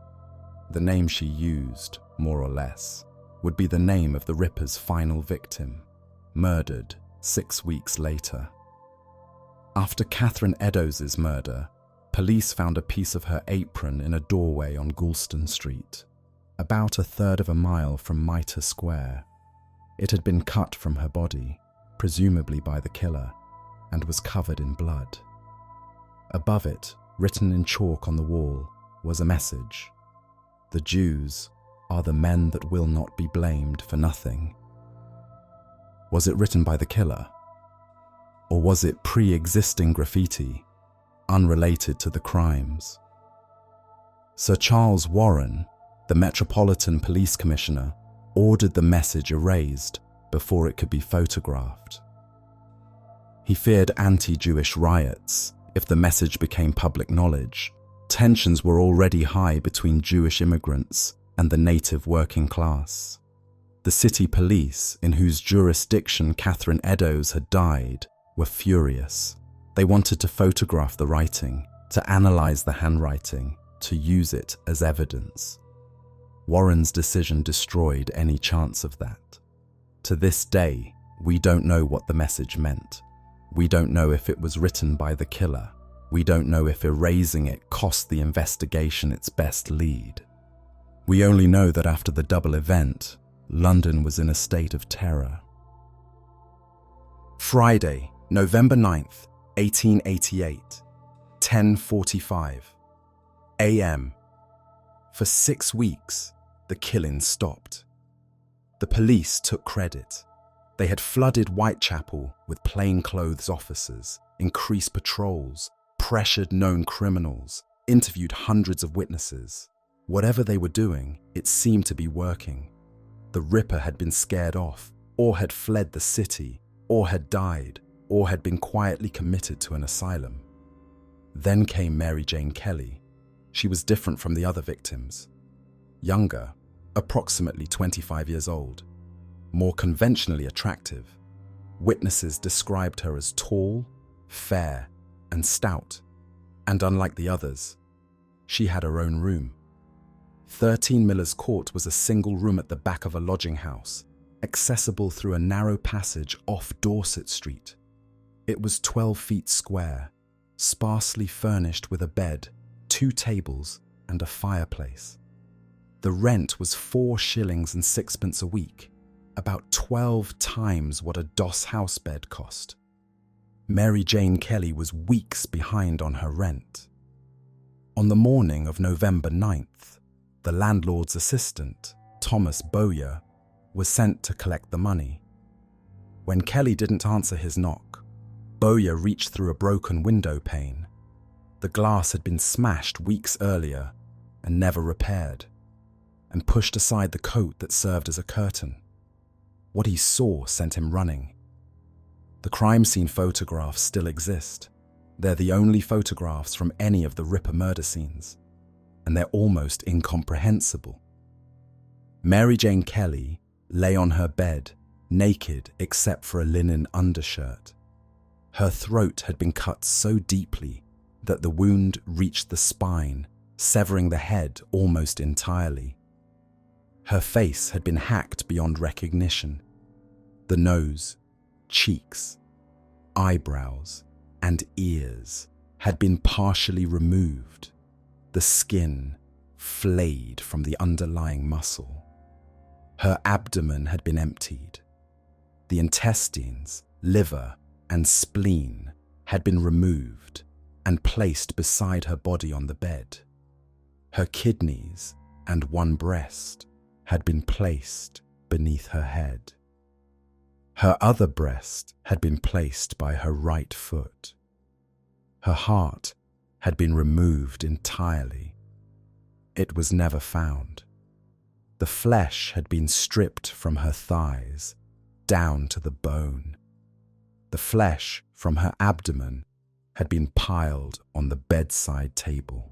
the name she used, more or less, would be the name of the Ripper's final victim, murdered 6 weeks later. After Catherine Eddowes' murder, police found a piece of her apron in a doorway on Goulston Street, about 1/3 of a mile from Mitre Square. It had been cut from her body, presumably by the killer, and was covered in blood. Above it, written in chalk on the wall, was a message. The Jews are the men that will not be blamed for nothing. Was it written by the killer? Or was it pre-existing graffiti, unrelated to the crimes? Sir Charles Warren, the Metropolitan Police Commissioner, ordered the message erased before it could be photographed. He feared anti-Jewish riots if the message became public knowledge. Tensions were already high between Jewish immigrants and the native working class. The city police, in whose jurisdiction Catherine Eddowes had died, were furious. They wanted to photograph the writing, to analyze the handwriting, to use it as evidence. Warren's decision destroyed any chance of that. To this day, we don't know what the message meant. We don't know if it was written by the killer. We don't know if erasing it cost the investigation its best lead. We only know that after the double event, London was in a state of terror. Friday, November 9th, 1888, 10:45 a.m. For 6 weeks, the killing stopped. The police took credit. They had flooded Whitechapel with plainclothes officers, increased patrols, pressured known criminals, interviewed hundreds of witnesses. Whatever they were doing, it seemed to be working. The Ripper had been scared off, or had fled the city, or had died, or had been quietly committed to an asylum. Then came Mary Jane Kelly. She was different from the other victims. Younger, approximately 25 years old, more conventionally attractive. Witnesses described her as tall, fair, and stout. And unlike the others, she had her own room. 13 Miller's Court was a single room at the back of a lodging house, accessible through a narrow passage off Dorset Street. It was 12 feet square, sparsely furnished with a bed, 2 tables, and a fireplace. The rent was 4 shillings and 6pence a week, about 12 times what a doss house bed cost. Mary Jane Kelly was weeks behind on her rent. On the morning of November 9th, the landlord's assistant, Thomas Bowyer, was sent to collect the money. When Kelly didn't answer his knock, Bowyer reached through a broken window pane. The glass had been smashed weeks earlier and never repaired, and pushed aside the coat that served as a curtain. What he saw sent him running. The crime scene photographs still exist. They're the only photographs from any of the Ripper murder scenes, and they're almost incomprehensible. Mary Jane Kelly lay on her bed, naked except for a linen undershirt. Her throat had been cut so deeply that the wound reached the spine, severing the head almost entirely. Her face had been hacked beyond recognition. The nose, cheeks, eyebrows, and ears had been partially removed, the skin flayed from the underlying muscle. Her abdomen had been emptied. The intestines, liver, and spleen had been removed and placed beside her body on the bed. Her kidneys and 1 breast had been placed beneath her head. Her other breast had been placed by her right foot. Her heart had been removed entirely. It was never found. The flesh had been stripped from her thighs down to the bone. The flesh from her abdomen had been piled on the bedside table.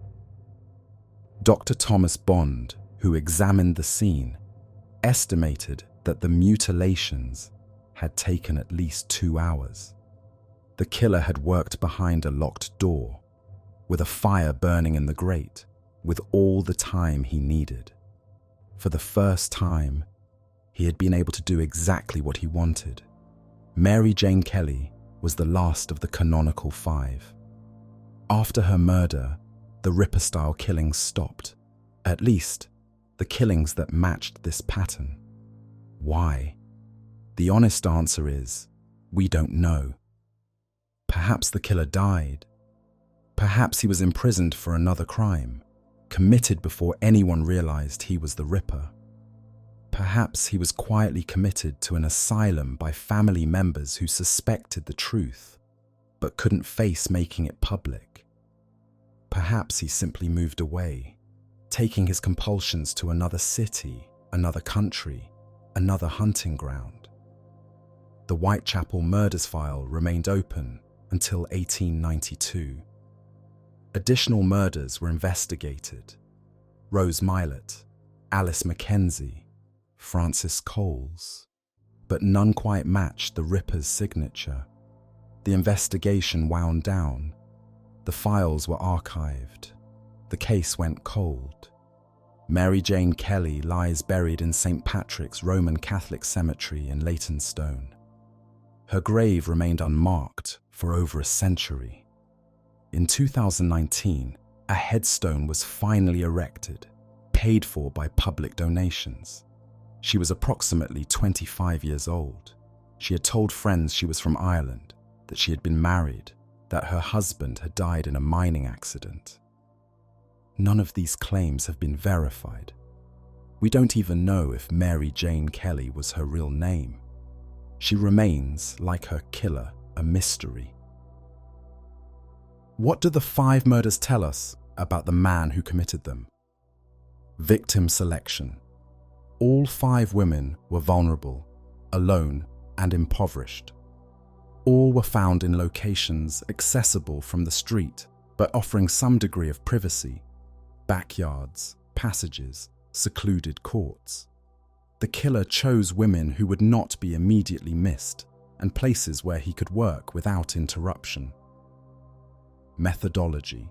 Dr. Thomas Bond, who examined the scene, estimated that the mutilations had taken at least 2 hours. The killer had worked behind a locked door, with a fire burning in the grate, with all the time he needed. For the first time, he had been able to do exactly what he wanted. Mary Jane Kelly was the last of the Canonical 5. After her murder, the Ripper-style killings stopped. At least, the killings that matched this pattern. Why? The honest answer is, we don't know. Perhaps the killer died. Perhaps he was imprisoned for another crime, committed before anyone realized he was the Ripper. Perhaps he was quietly committed to an asylum by family members who suspected the truth, but couldn't face making it public. Perhaps he simply moved away, taking his compulsions to another city, another country, another hunting ground. The Whitechapel Murders file remained open until 1892. Additional murders were investigated. Rose Mylett, Alice Mackenzie, Francis Coles, but none quite matched the Ripper's signature. The investigation wound down. The files were archived. The case went cold. Mary Jane Kelly lies buried in St. Patrick's Roman Catholic Cemetery in Leytonstone. Her grave remained unmarked for over a century. In 2019, a headstone was finally erected, paid for by public donations. She was approximately 25 years old. She had told friends she was from Ireland, that she had been married, that her husband had died in a mining accident. None of these claims have been verified. We don't even know if Mary Jane Kelly was her real name. She remains, like her killer, a mystery. What do the 5 murders tell us about the man who committed them? Victim selection. All 5 women were vulnerable, alone, and impoverished. All were found in locations accessible from the street, but offering some degree of privacy: backyards, passages, secluded courts. The killer chose women who would not be immediately missed and places where he could work without interruption. Methodology.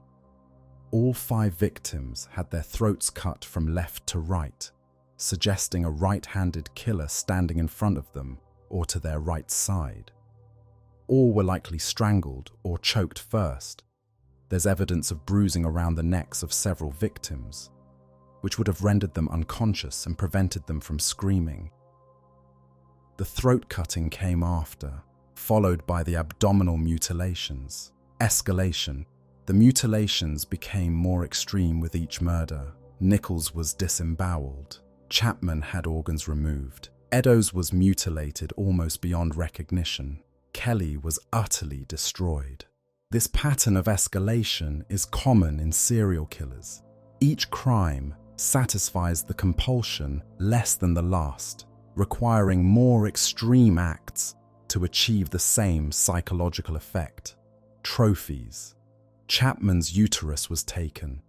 All 5 victims had their throats cut from left to right, suggesting a right-handed killer standing in front of them or to their right side. All were likely strangled or choked first. There's evidence of bruising around the necks of several victims, which would have rendered them unconscious and prevented them from screaming. The throat cutting came after, followed by the abdominal mutilations. Escalation. The mutilations became more extreme with each murder. Nichols was disemboweled. Chapman had organs removed. Eddowes was mutilated almost beyond recognition. Kelly was utterly destroyed. This pattern of escalation is common in serial killers. Each crime satisfies the compulsion less than the last, requiring more extreme acts to achieve the same psychological effect. Trophies. Chapman's uterus was taken.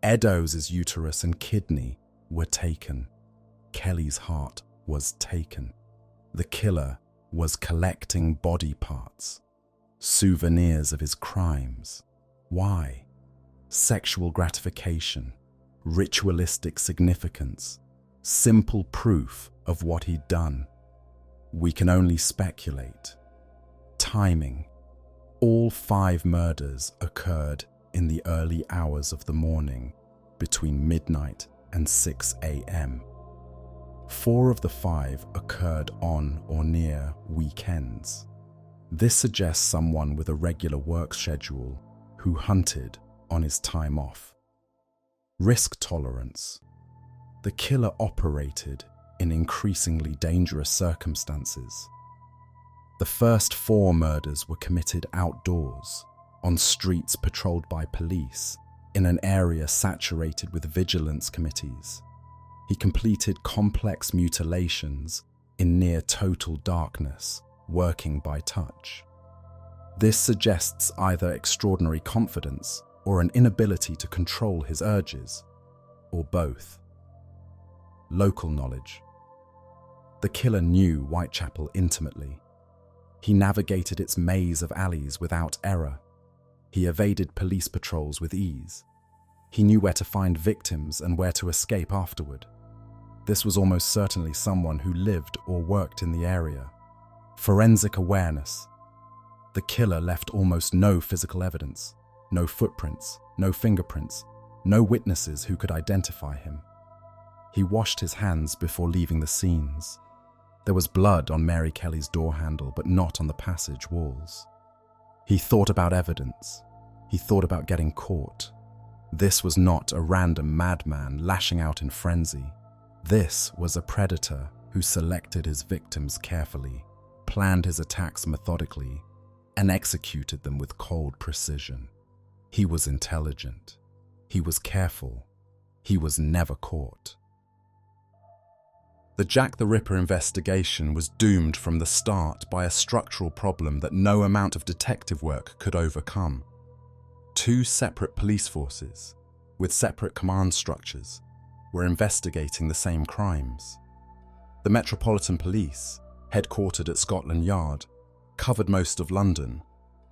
Eddowes' uterus and kidney were taken. Kelly's heart was taken. The killer was collecting body parts, souvenirs of his crimes. Why? Sexual gratification, ritualistic significance, simple proof of what he'd done. We can only speculate. Timing. All 5 murders occurred in the early hours of the morning, between midnight and 6 a.m. 4 of the 5 occurred on or near weekends. This suggests someone with a regular work schedule who hunted on his time off. Risk tolerance. The killer operated in increasingly dangerous circumstances. The first 4 murders were committed outdoors, on streets patrolled by police, in an area saturated with vigilance committees. He completed complex mutilations in near total darkness, working by touch. This suggests either extraordinary confidence or an inability to control his urges, or both. Local knowledge. The killer knew Whitechapel intimately. He navigated its maze of alleys without error. He evaded police patrols with ease. He knew where to find victims and where to escape afterward. This was almost certainly someone who lived or worked in the area. Forensic awareness. The killer left almost no physical evidence, no footprints, no fingerprints, no witnesses who could identify him. He washed his hands before leaving the scenes. There was blood on Mary Kelly's door handle, but not on the passage walls. He thought about evidence. He thought about getting caught. This was not a random madman lashing out in frenzy. This was a predator who selected his victims carefully, planned his attacks methodically, and executed them with cold precision. He was intelligent. He was careful. He was never caught. The Jack the Ripper investigation was doomed from the start by a structural problem that no amount of detective work could overcome. 2 separate police forces, with separate command structures, were investigating the same crimes. The Metropolitan Police, headquartered at Scotland Yard, covered most of London,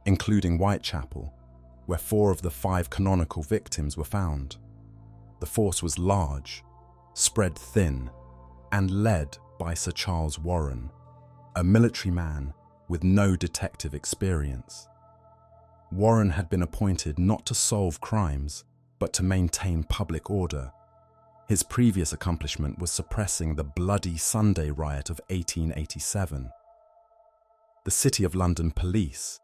including Whitechapel, where 4 of the 5 canonical victims were found. The force was large, spread thin, and led by Sir Charles Warren, a military man with no detective experience. Warren had been appointed not to solve crimes, but to maintain public order. His previous accomplishment was suppressing the Bloody Sunday riot of 1887. The City of London Police,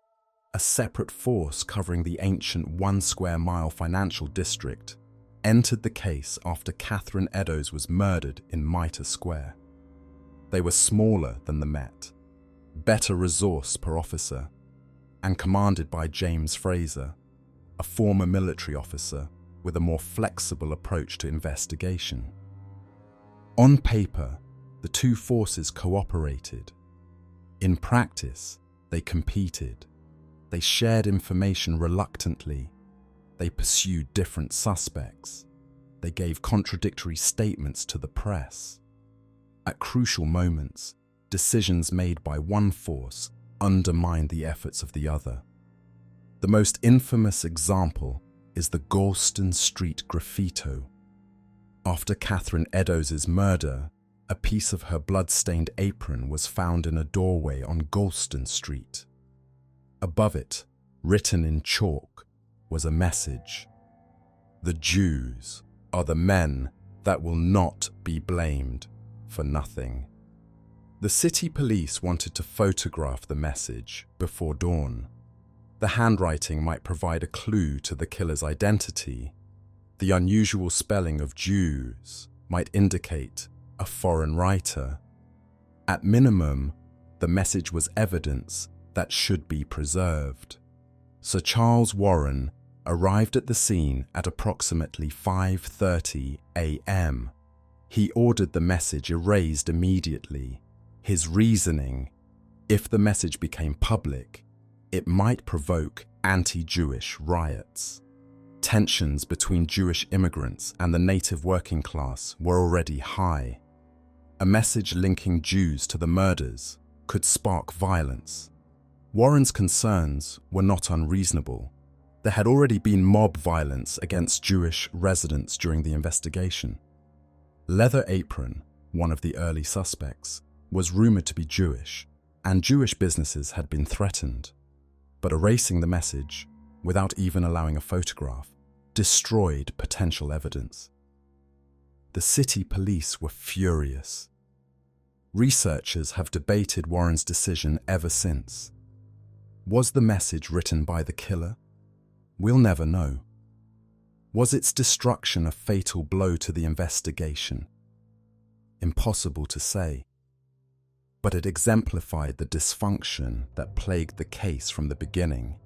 a separate force covering the ancient 1 square mile financial district, entered the case after Catherine Eddowes was murdered in Mitre Square. They were smaller than the Met, better resource per officer, and commanded by James Fraser, a former military officer with a more flexible approach to investigation. On paper, the two forces cooperated. In practice, they competed. They shared information reluctantly. They pursued different suspects. They gave contradictory statements to the press. At crucial moments, decisions made by one force undermined the efforts of the other. The most infamous example is the Galston Street graffito. After Catherine Eddowes' murder, a piece of her blood-stained apron was found in a doorway on Galston Street. Above it, written in chalk, was a message: "The Jews are the men that will not be blamed for nothing." The city police wanted to photograph the message before dawn. The handwriting might provide a clue to the killer's identity. The unusual spelling of Jews might indicate a foreign writer. At minimum, the message was evidence that should be preserved. Sir Charles Warren arrived at the scene at approximately 5:30 a.m. He ordered the message erased immediately. His reasoning: if the message became public, it might provoke anti-Jewish riots. Tensions between Jewish immigrants and the native working class were already high. A message linking Jews to the murders could spark violence. Warren's concerns were not unreasonable. There had already been mob violence against Jewish residents during the investigation. Leather Apron, one of the early suspects, was rumored to be Jewish, and Jewish businesses had been threatened. But erasing the message, without even allowing a photograph, destroyed potential evidence. The city police were furious. Researchers have debated Warren's decision ever since. Was the message written by the killer? We'll never know. Was its destruction a fatal blow to the investigation? Impossible to say. But it exemplified the dysfunction that plagued the case from the beginning.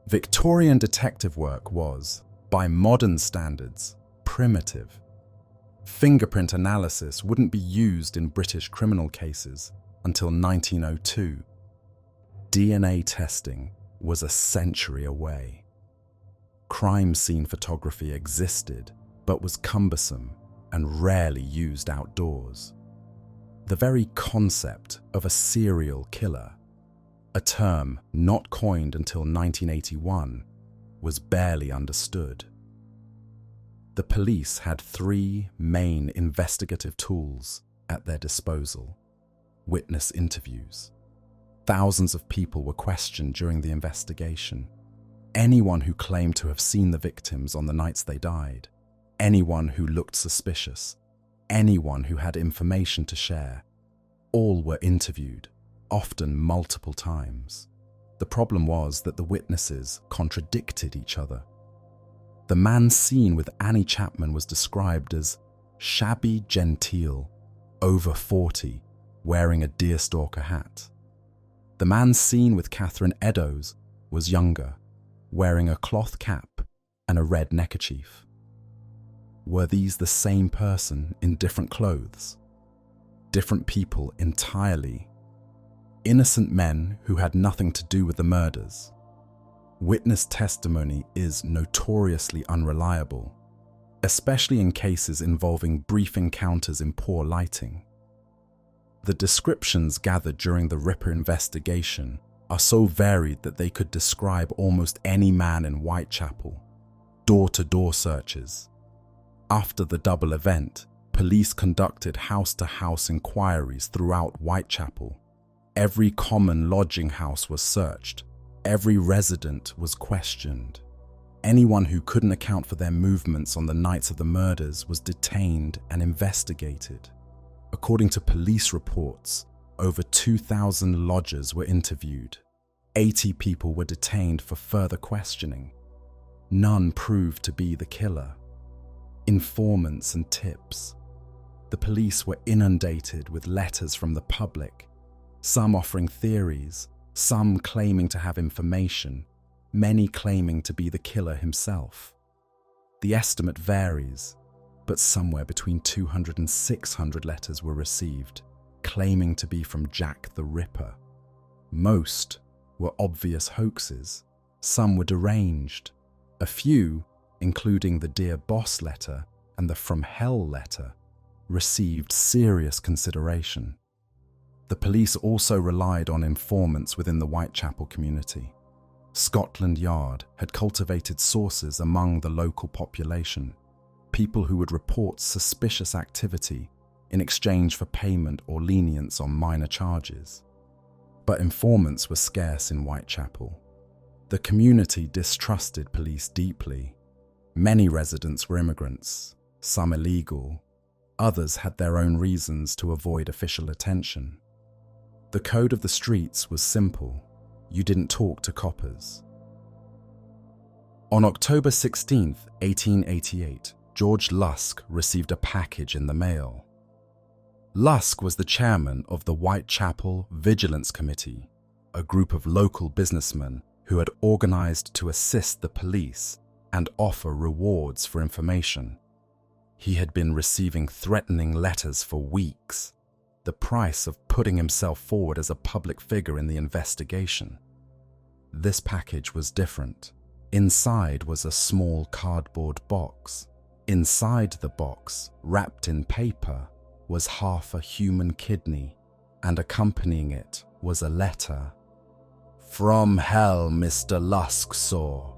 Victorian detective work was, by modern standards, primitive. Fingerprint analysis wouldn't be used in British criminal cases until 1902. DNA testing was a century away. Crime scene photography existed, but was cumbersome and rarely used outdoors. The very concept of a serial killer, a term not coined until 1981, was barely understood. The police had three main investigative tools at their disposal: witness interviews. Thousands of people were questioned during the investigation. Anyone who claimed to have seen the victims on the nights they died, anyone who looked suspicious, anyone who had information to share, all were interviewed, often multiple times. The problem was that the witnesses contradicted each other. The man seen with Annie Chapman was described as shabby genteel, over 40, wearing a deerstalker hat. The man seen with Catherine Eddowes was younger, wearing a cloth cap and a red neckerchief. Were these the same person in different clothes? Different people entirely? Innocent men who had nothing to do with the murders? Witness testimony is notoriously unreliable, especially in cases involving brief encounters in poor lighting. The descriptions gathered during the Ripper investigation are so varied that they could describe almost any man in Whitechapel. Door-to-door searches, After the double event, police conducted house-to-house inquiries throughout Whitechapel. Every common lodging house was searched. Every resident was questioned. Anyone who couldn't account for their movements on the nights of the murders was detained and investigated. According to police reports, over 2,000 lodgers were interviewed. 80 people were detained for further questioning. None proved to be the killer. Informants and tips. The police were inundated with letters from the public, some offering theories, some claiming to have information, many claiming to be the killer himself. The estimate varies, but somewhere between 200 and 600 letters were received, claiming to be from Jack the Ripper. Most were obvious hoaxes, some were deranged. A few, including the Dear Boss letter and the From Hell letter, received serious consideration. The police also relied on informants within the Whitechapel community. Scotland Yard had cultivated sources among the local population, people who would report suspicious activity in exchange for payment or lenience on minor charges. But informants were scarce in Whitechapel. The community distrusted police deeply. Many residents were immigrants, some illegal. Others had their own reasons to avoid official attention. The code of the streets was simple. You didn't talk to coppers. On October 16, 1888, George Lusk received a package in the mail. Lusk was the chairman of the Whitechapel Vigilance Committee, a group of local businessmen who had organized to assist the police and offer rewards for information. He had been receiving threatening letters for weeks, the price of putting himself forward as a public figure in the investigation. This package was different. Inside was a small cardboard box. Inside the box, wrapped in paper, was half a human kidney, and accompanying it was a letter. "From hell, Mr. Lusk saw.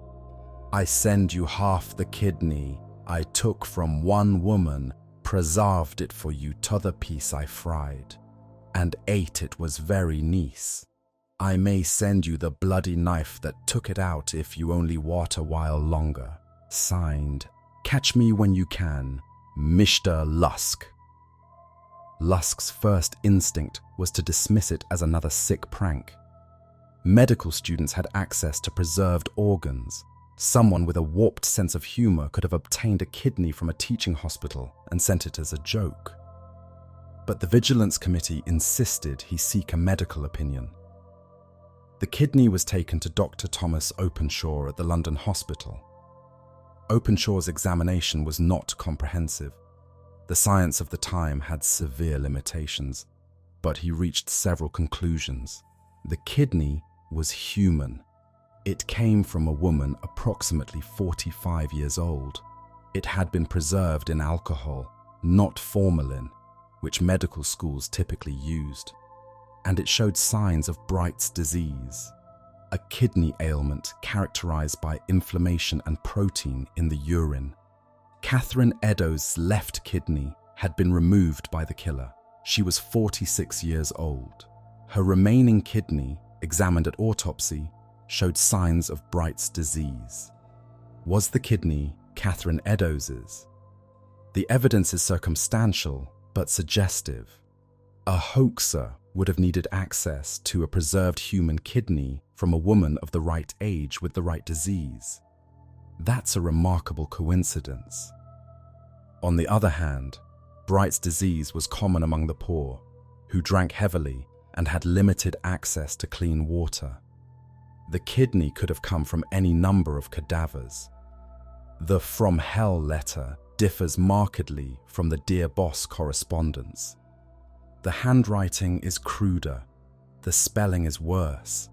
I send you half the kidney I took from one woman, preserved it for you t'other piece I fried, and ate it was very nice. I may send you the bloody knife that took it out if you only wait a while longer. Signed, Catch me when you can, Mr. Lusk." Lusk's first instinct was to dismiss it as another sick prank. Medical students had access to preserved organs. Someone with a warped sense of humor could have obtained a kidney from a teaching hospital and sent it as a joke. But the Vigilance Committee insisted he seek a medical opinion. The kidney was taken to Dr. Thomas Openshaw at the London hospital. Openshaw's examination was not comprehensive. The science of the time had severe limitations, but he reached several conclusions. The kidney was human. It came from a woman approximately 45 years old. It had been preserved in alcohol, not formalin, which medical schools typically used. And it showed signs of Bright's disease, a kidney ailment characterized by inflammation and protein in the urine. Catherine Eddowes' left kidney had been removed by the killer. She was 46 years old. Her remaining kidney, examined at autopsy, showed signs of Bright's disease. Was the kidney Catherine Eddowes's? The evidence is circumstantial but suggestive. A hoaxer would have needed access to a preserved human kidney from a woman of the right age with the right disease. That's a remarkable coincidence. On the other hand, Bright's disease was common among the poor, who drank heavily and had limited access to clean water. The kidney could have come from any number of cadavers. The From Hell letter differs markedly from the Dear Boss correspondence. The handwriting is cruder. The spelling is worse.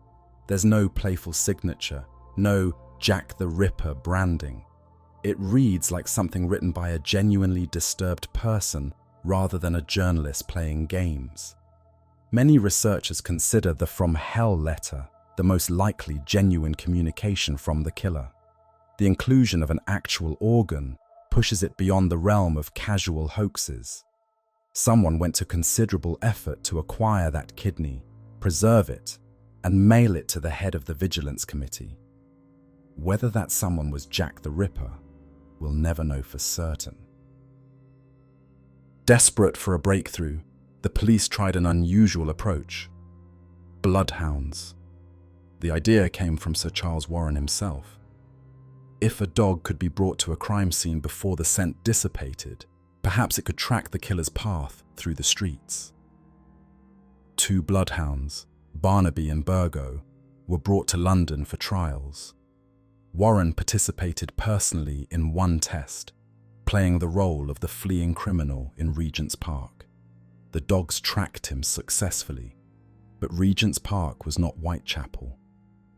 There's no playful signature, no Jack the Ripper branding. It reads like something written by a genuinely disturbed person rather than a journalist playing games. Many researchers consider the From Hell letter the most likely genuine communication from the killer. The inclusion of an actual organ pushes it beyond the realm of casual hoaxes. Someone went to considerable effort to acquire that kidney, preserve it, and mail it to the head of the Vigilance Committee. Whether that someone was Jack the Ripper, we'll never know for certain. Desperate for a breakthrough, the police tried an unusual approach: bloodhounds. The idea came from Sir Charles Warren himself. If a dog could be brought to a crime scene before the scent dissipated, perhaps it could track the killer's path through the streets. 2 bloodhounds, Barnaby and Burgo, were brought to London for trials. Warren participated personally in one test, playing the role of the fleeing criminal in Regent's Park. The dogs tracked him successfully, but Regent's Park was not Whitechapel.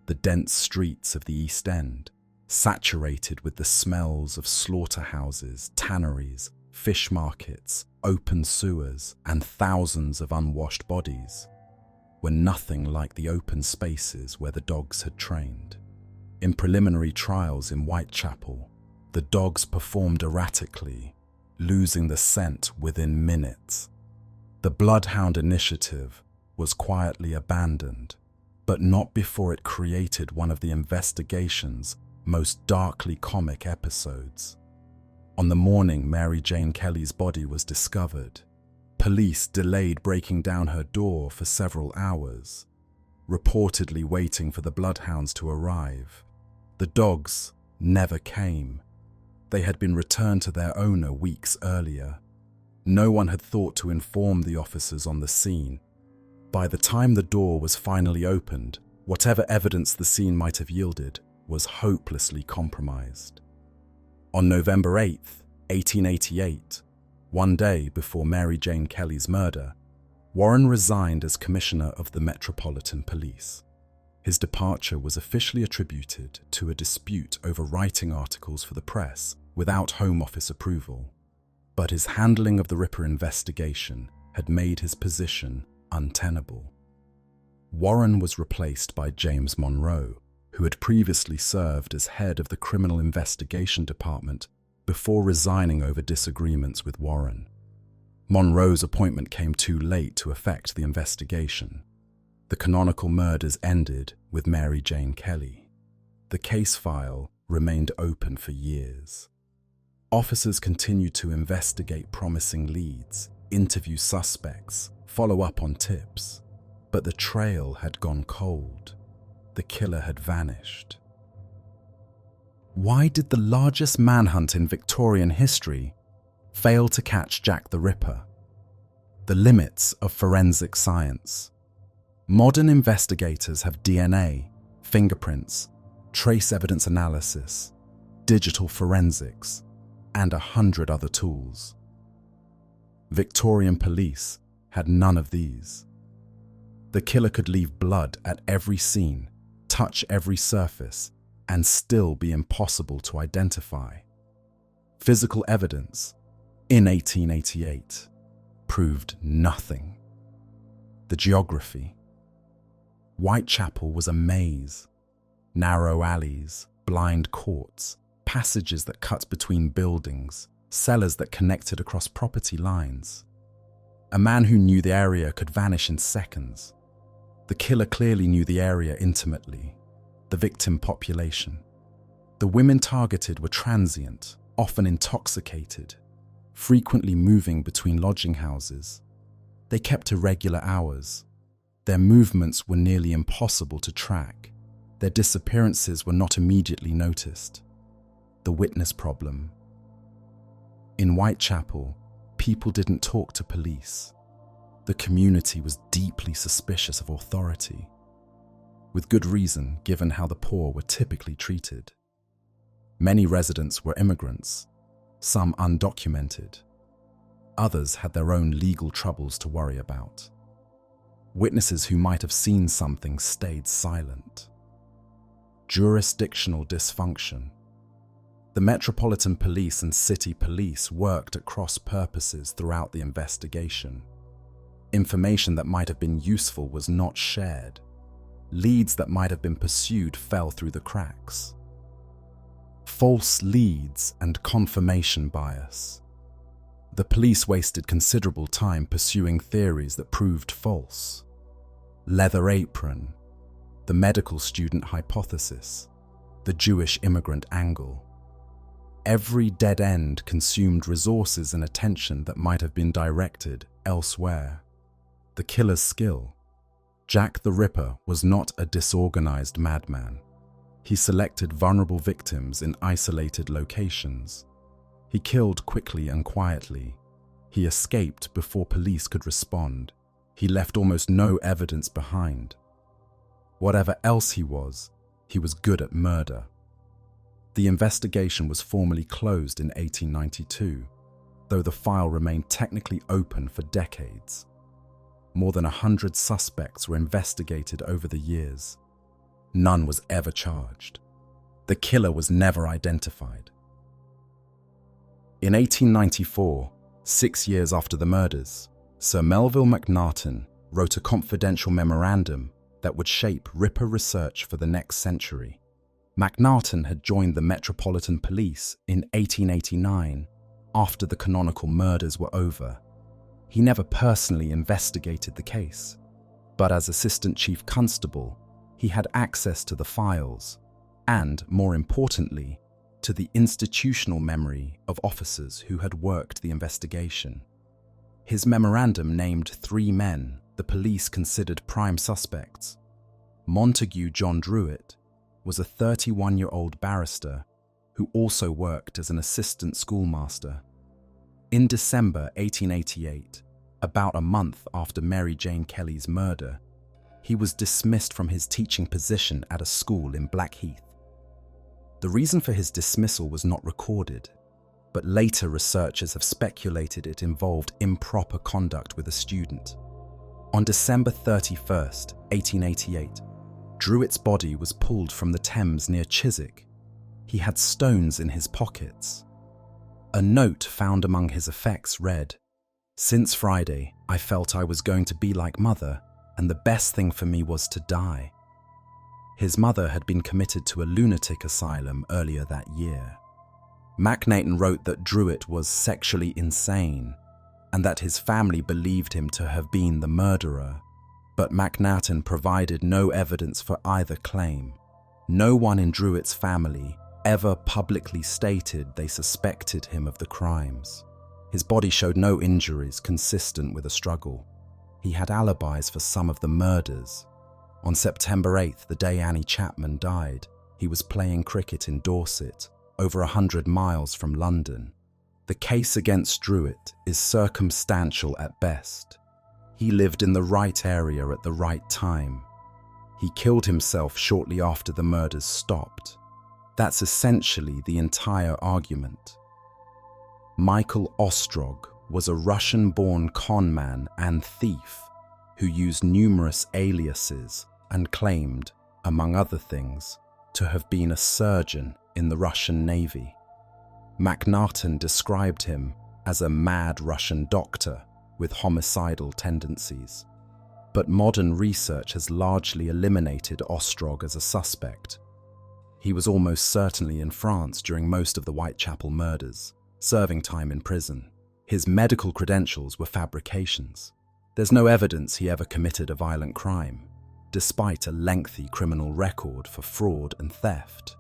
The dense streets of the East End, saturated with the smells of slaughterhouses, tanneries, fish markets, open sewers, and thousands of unwashed bodies, were nothing like the open spaces where the dogs had trained. In preliminary trials in Whitechapel, the dogs performed erratically, losing the scent within minutes. The Bloodhound initiative was quietly abandoned, but not before it created one of the investigation's most darkly comic episodes. On the morning Mary Jane Kelly's body was discovered, police delayed breaking down her door for several hours, reportedly waiting for the bloodhounds to arrive. The dogs never came. They had been returned to their owner weeks earlier. No one had thought to inform the officers on the scene. By the time the door was finally opened, whatever evidence the scene might have yielded was hopelessly compromised. On November 8, 1888, one day before Mary Jane Kelly's murder, Warren resigned as Commissioner of the Metropolitan Police. His departure was officially attributed to a dispute over writing articles for the press without Home Office approval, but his handling of the Ripper investigation had made his position untenable. Warren was replaced by James Monroe, who had previously served as head of the Criminal Investigation Department before resigning over disagreements with Warren. Monroe's appointment came too late to affect the investigation. The Canonical Murders ended with Mary Jane Kelly. The case file remained open for years. Officers continued to investigate promising leads, interview suspects, follow up on tips, but the trail had gone cold. The killer had vanished. Why did the largest manhunt in Victorian history fail to catch Jack the Ripper? The limits of forensic science. Modern investigators have DNA, fingerprints, trace evidence analysis, digital forensics, and 100 other tools. Victorian police had none of these. The killer could leave blood at every scene, touch every surface, and still be impossible to identify. Physical evidence, in 1888, proved nothing. The geography. Whitechapel was a maze. Narrow alleys, blind courts, passages that cut between buildings, cellars that connected across property lines. A man who knew the area could vanish in seconds. The killer clearly knew the area intimately, the victim population. The women targeted were transient, often intoxicated, frequently moving between lodging houses. They kept irregular hours. Their movements were nearly impossible to track. Their disappearances were not immediately noticed. The witness problem. In Whitechapel, people didn't talk to police. The community was deeply suspicious of authority, with good reason given how the poor were typically treated. Many residents were immigrants, some undocumented. Others had their own legal troubles to worry about. Witnesses who might have seen something stayed silent. Jurisdictional dysfunction. The Metropolitan Police and City Police worked at cross purposes throughout the investigation. Information that might have been useful was not shared. Leads that might have been pursued fell through the cracks. false leads and confirmation bias. The police wasted considerable time pursuing theories that proved false. Leather apron, the medical student hypothesis, the Jewish immigrant angle. Every dead end consumed resources and attention that might have been directed elsewhere. The killer's skill. Jack the Ripper was not a disorganized madman. He selected vulnerable victims in isolated locations. He killed quickly and quietly. He escaped before police could respond. He left almost no evidence behind. Whatever else he was good at murder. The investigation was formally closed in 1892, though the file remained technically open for decades. More than 100 suspects were investigated over the years. None was ever charged. The killer was never identified. In 1894, 6 years after the murders, Sir Melville Macnaghten wrote a confidential memorandum that would shape Ripper research for the next century. Macnaghten had joined the Metropolitan Police in 1889 after the Canonical Murders were over. He never personally investigated the case, but as Assistant Chief Constable, he had access to the files and, more importantly, to the institutional memory of officers who had worked the investigation. His memorandum named 3 men the police considered prime suspects. Montague John Druitt was a 31-year-old barrister who also worked as an assistant schoolmaster. In December 1888, about a month after Mary Jane Kelly's murder, he was dismissed from his teaching position at a school in Blackheath. The reason for his dismissal was not recorded, but later researchers have speculated it involved improper conduct with a student. On December 31st, 1888, Druitt's body was pulled from the Thames near Chiswick. He had stones in his pockets. A note found among his effects read, "Since Friday, I felt I was going to be like Mother, and the best thing for me was to die." His mother had been committed to a lunatic asylum earlier that year. Macnaghten wrote that Druitt was sexually insane and that his family believed him to have been the murderer, but Macnaghten provided no evidence for either claim. No one in Druitt's family ever publicly stated they suspected him of the crimes. His body showed no injuries consistent with a struggle. He had alibis for some of the murders. On September 8th, the day Annie Chapman died, he was playing cricket in Dorset, over 100 miles from London. The case against Druitt is circumstantial at best. He lived in the right area at the right time. He killed himself shortly after the murders stopped. That's essentially the entire argument. Michael Ostrog was a Russian-born conman and thief who used numerous aliases and claimed, among other things, to have been a surgeon in the Russian Navy. Macnaghten described him as a mad Russian doctor with homicidal tendencies. But modern research has largely eliminated Ostrog as a suspect. He was almost certainly in France during most of the Whitechapel murders, serving time in prison. His medical credentials were fabrications. There's no evidence he ever committed a violent crime, despite a lengthy criminal record for fraud and theft.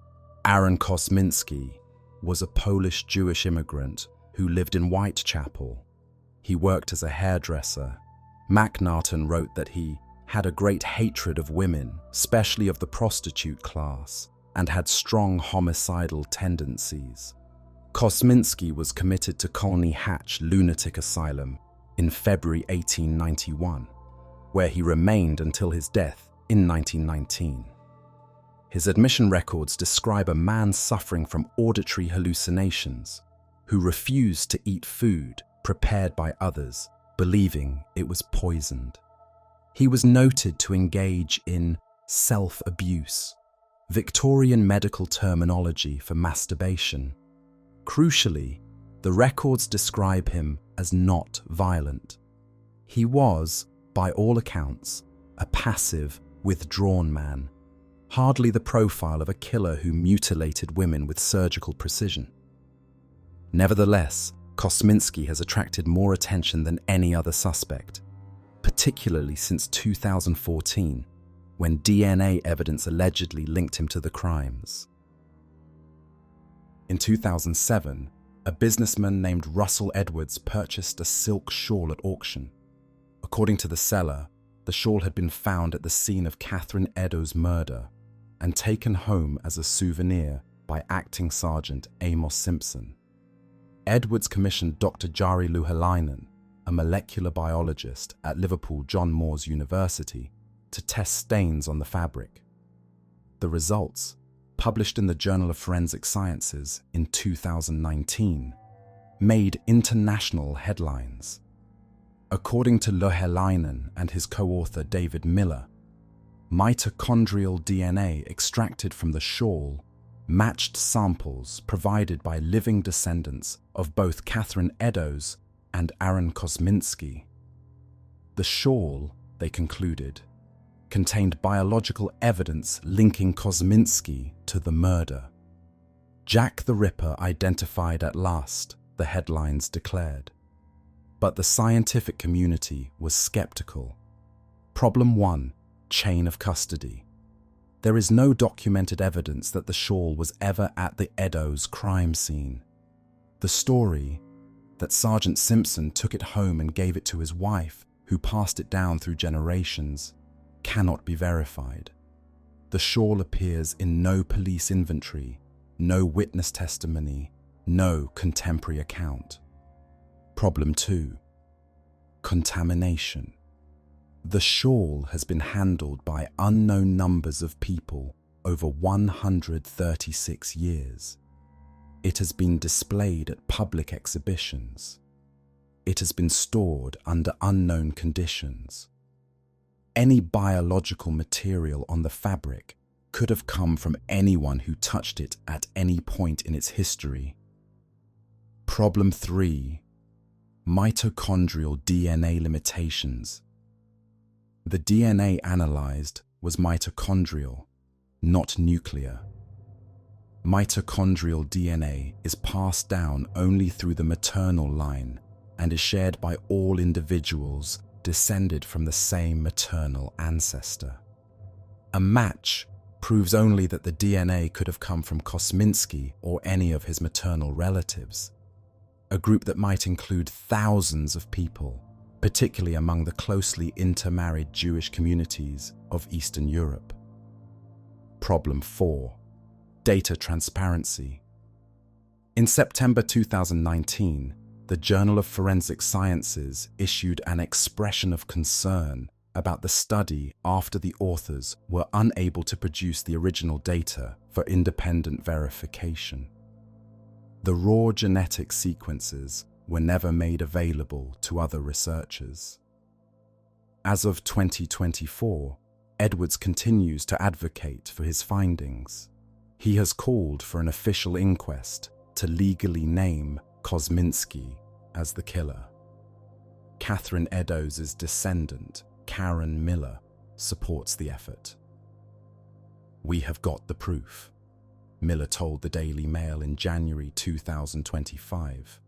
Aaron Kosminski was a Polish Jewish immigrant who lived in Whitechapel. He worked as a hairdresser. Macnaghten wrote that he had a great hatred of women, especially of the prostitute class, and had strong homicidal tendencies. Kosminski was committed to Colney Hatch Lunatic Asylum in February 1891, where he remained until his death in 1919. His admission records describe a man suffering from auditory hallucinations who refused to eat food prepared by others, believing it was poisoned. He was noted to engage in self-abuse, Victorian medical terminology for masturbation. Crucially, the records describe him as not violent. He was, by all accounts, a passive, withdrawn man. hardly the profile of a killer who mutilated women with surgical precision. Nevertheless, Kosminski has attracted more attention than any other suspect, particularly since 2014, when DNA evidence allegedly linked him to the crimes. In 2007, a businessman named Russell Edwards purchased a silk shawl at auction. According to the seller, the shawl had been found at the scene of Catherine Eddowes' murder and taken home as a souvenir by Acting Sergeant Amos Simpson. Edwards commissioned Dr. Jari Louhelainen, a molecular biologist at Liverpool John Moores University, to test stains on the fabric. The results, published in the Journal of Forensic Sciences in 2019, made international headlines. According to Louhelainen and his co-author David Miller, mitochondrial DNA extracted from the shawl matched samples provided by living descendants of both Catherine Eddowes and Aaron Kosminski. The shawl, they concluded, contained biological evidence linking Kosminski to the murder. Jack the Ripper identified at last, the headlines declared. But the scientific community was skeptical. Problem 1. Chain of custody. There is no documented evidence that the shawl was ever at the Eddowes crime scene. The story, that Sergeant Simpson took it home and gave it to his wife, who passed it down through generations, cannot be verified. The shawl appears in no police inventory, no witness testimony, no contemporary account. Problem 2. Contamination. The shawl has been handled by unknown numbers of people over 136 years. It has been displayed at public exhibitions. It has been stored under unknown conditions. Any biological material on the fabric could have come from anyone who touched it at any point in its history. Problem 3. Mitochondrial DNA limitations. The DNA analyzed was mitochondrial, not nuclear. Mitochondrial DNA is passed down only through the maternal line and is shared by all individuals descended from the same maternal ancestor. A match proves only that the DNA could have come from Kosminski or any of his maternal relatives, a group that might include thousands of people, particularly among the closely intermarried Jewish communities of Eastern Europe. Problem 4. Data transparency. In September 2019, the Journal of Forensic Sciences issued an expression of concern about the study after the authors were unable to produce the original data for independent verification. The raw genetic sequences were never made available to other researchers. As of 2024, Edwards continues to advocate for his findings. He has called for an official inquest to legally name Kosminski as the killer. Catherine Eddowes' descendant, Karen Miller, supports the effort. "We have got the proof," Miller told the Daily Mail in January 2025.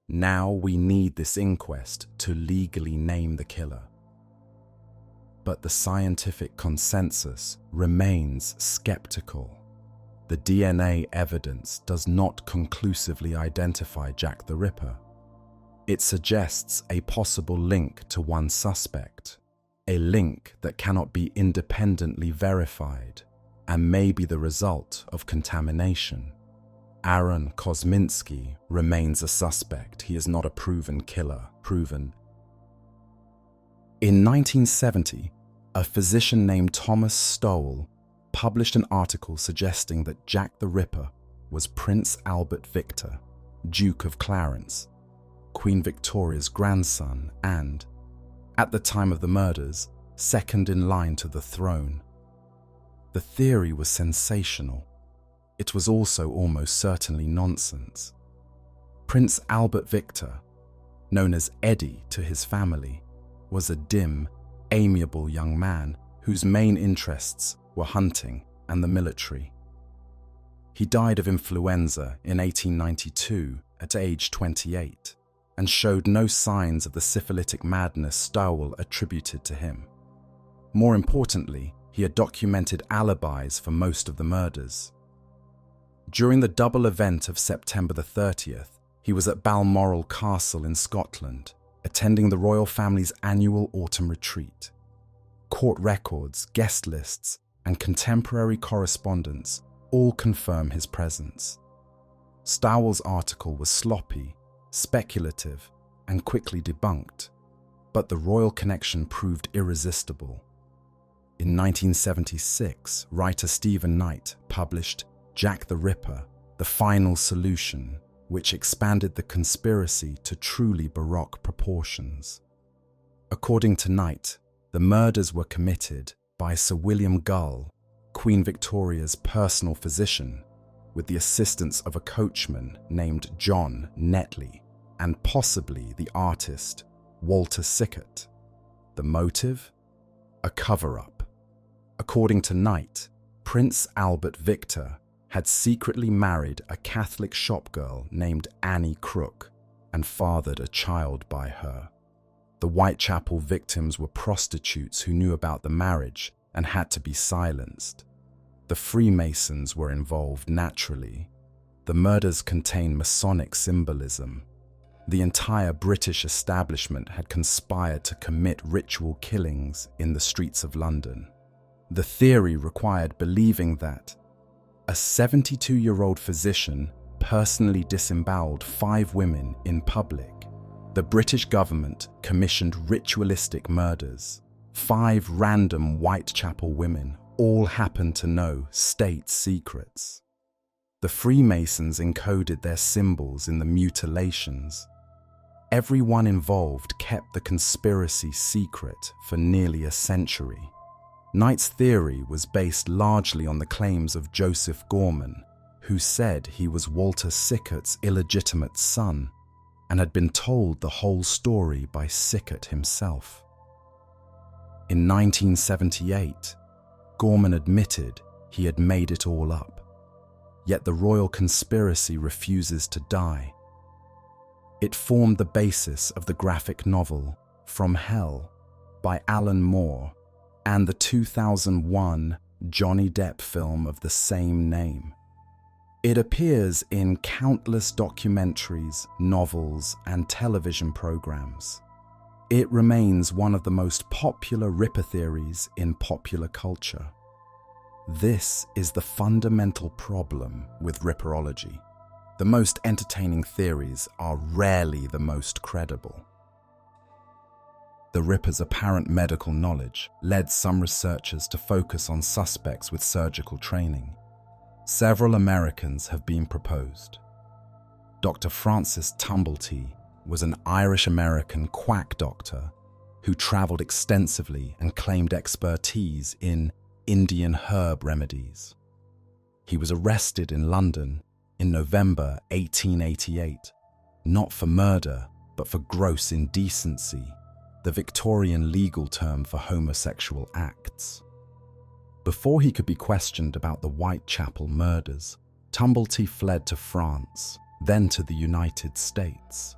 "Now we need this inquest to legally name the killer." But the scientific consensus remains skeptical. The DNA evidence does not conclusively identify Jack the Ripper. It suggests a possible link to one suspect, a link that cannot be independently verified and may be the result of contamination. Aaron Kosminski remains a suspect. He is not a proven killer. In 1970, a physician named Thomas Stowell published an article suggesting that Jack the Ripper was Prince Albert Victor, Duke of Clarence, Queen Victoria's grandson and, at the time of the murders, second in line to the throne. The theory was sensational. It was also almost certainly nonsense. Prince Albert Victor, known as Eddie to his family, was a dim, amiable young man whose main interests were hunting and the military. He died of influenza in 1892 at age 28 and showed no signs of the syphilitic madness Stowell attributed to him. More importantly, he had documented alibis for most of the murders. During the double event of September the 30th, he was at Balmoral Castle in Scotland, attending the royal family's annual autumn retreat. Court records, guest lists, and contemporary correspondence all confirm his presence. Stowell's article was sloppy, speculative, and quickly debunked, but the royal connection proved irresistible. In 1976, writer Stephen Knight published Jack the Ripper, The Final Solution, which expanded the conspiracy to truly baroque proportions. According to Knight, the murders were committed by Sir William Gull, Queen Victoria's personal physician, with the assistance of a coachman named John Netley, and possibly the artist Walter Sickert. The motive? A cover-up. According to Knight, Prince Albert Victor had secretly married a Catholic shopgirl named Annie Crook and fathered a child by her. The Whitechapel victims were prostitutes who knew about the marriage and had to be silenced. The Freemasons were involved naturally. The murders contain Masonic symbolism. The entire British establishment had conspired to commit ritual killings in the streets of London. The theory required believing that a 72-year-old physician personally disemboweled 5 women in public. The British government commissioned ritualistic murders. 5 random Whitechapel women all happened to know state secrets. The Freemasons encoded their symbols in the mutilations. Everyone involved kept the conspiracy secret for nearly a century. Knight's theory was based largely on the claims of Joseph Gorman, who said he was Walter Sickert's illegitimate son and had been told the whole story by Sickert himself. In 1978, Gorman admitted he had made it all up, yet the royal conspiracy refuses to die. It formed the basis of the graphic novel From Hell by Alan Moore and the 2001 Johnny Depp film of the same name. It appears in countless documentaries, novels, and television programs. It remains one of the most popular Ripper theories in popular culture. This is the fundamental problem with Ripperology. The most entertaining theories are rarely the most credible. The Ripper's apparent medical knowledge led some researchers to focus on suspects with surgical training. Several Americans have been proposed. Dr. Francis Tumblety was an Irish-American quack doctor who traveled extensively and claimed expertise in Indian herb remedies. He was arrested in London in November 1888, not for murder, but for gross indecency, the Victorian legal term for homosexual acts. Before he could be questioned about the Whitechapel murders, Tumblety fled to France, then to the United States.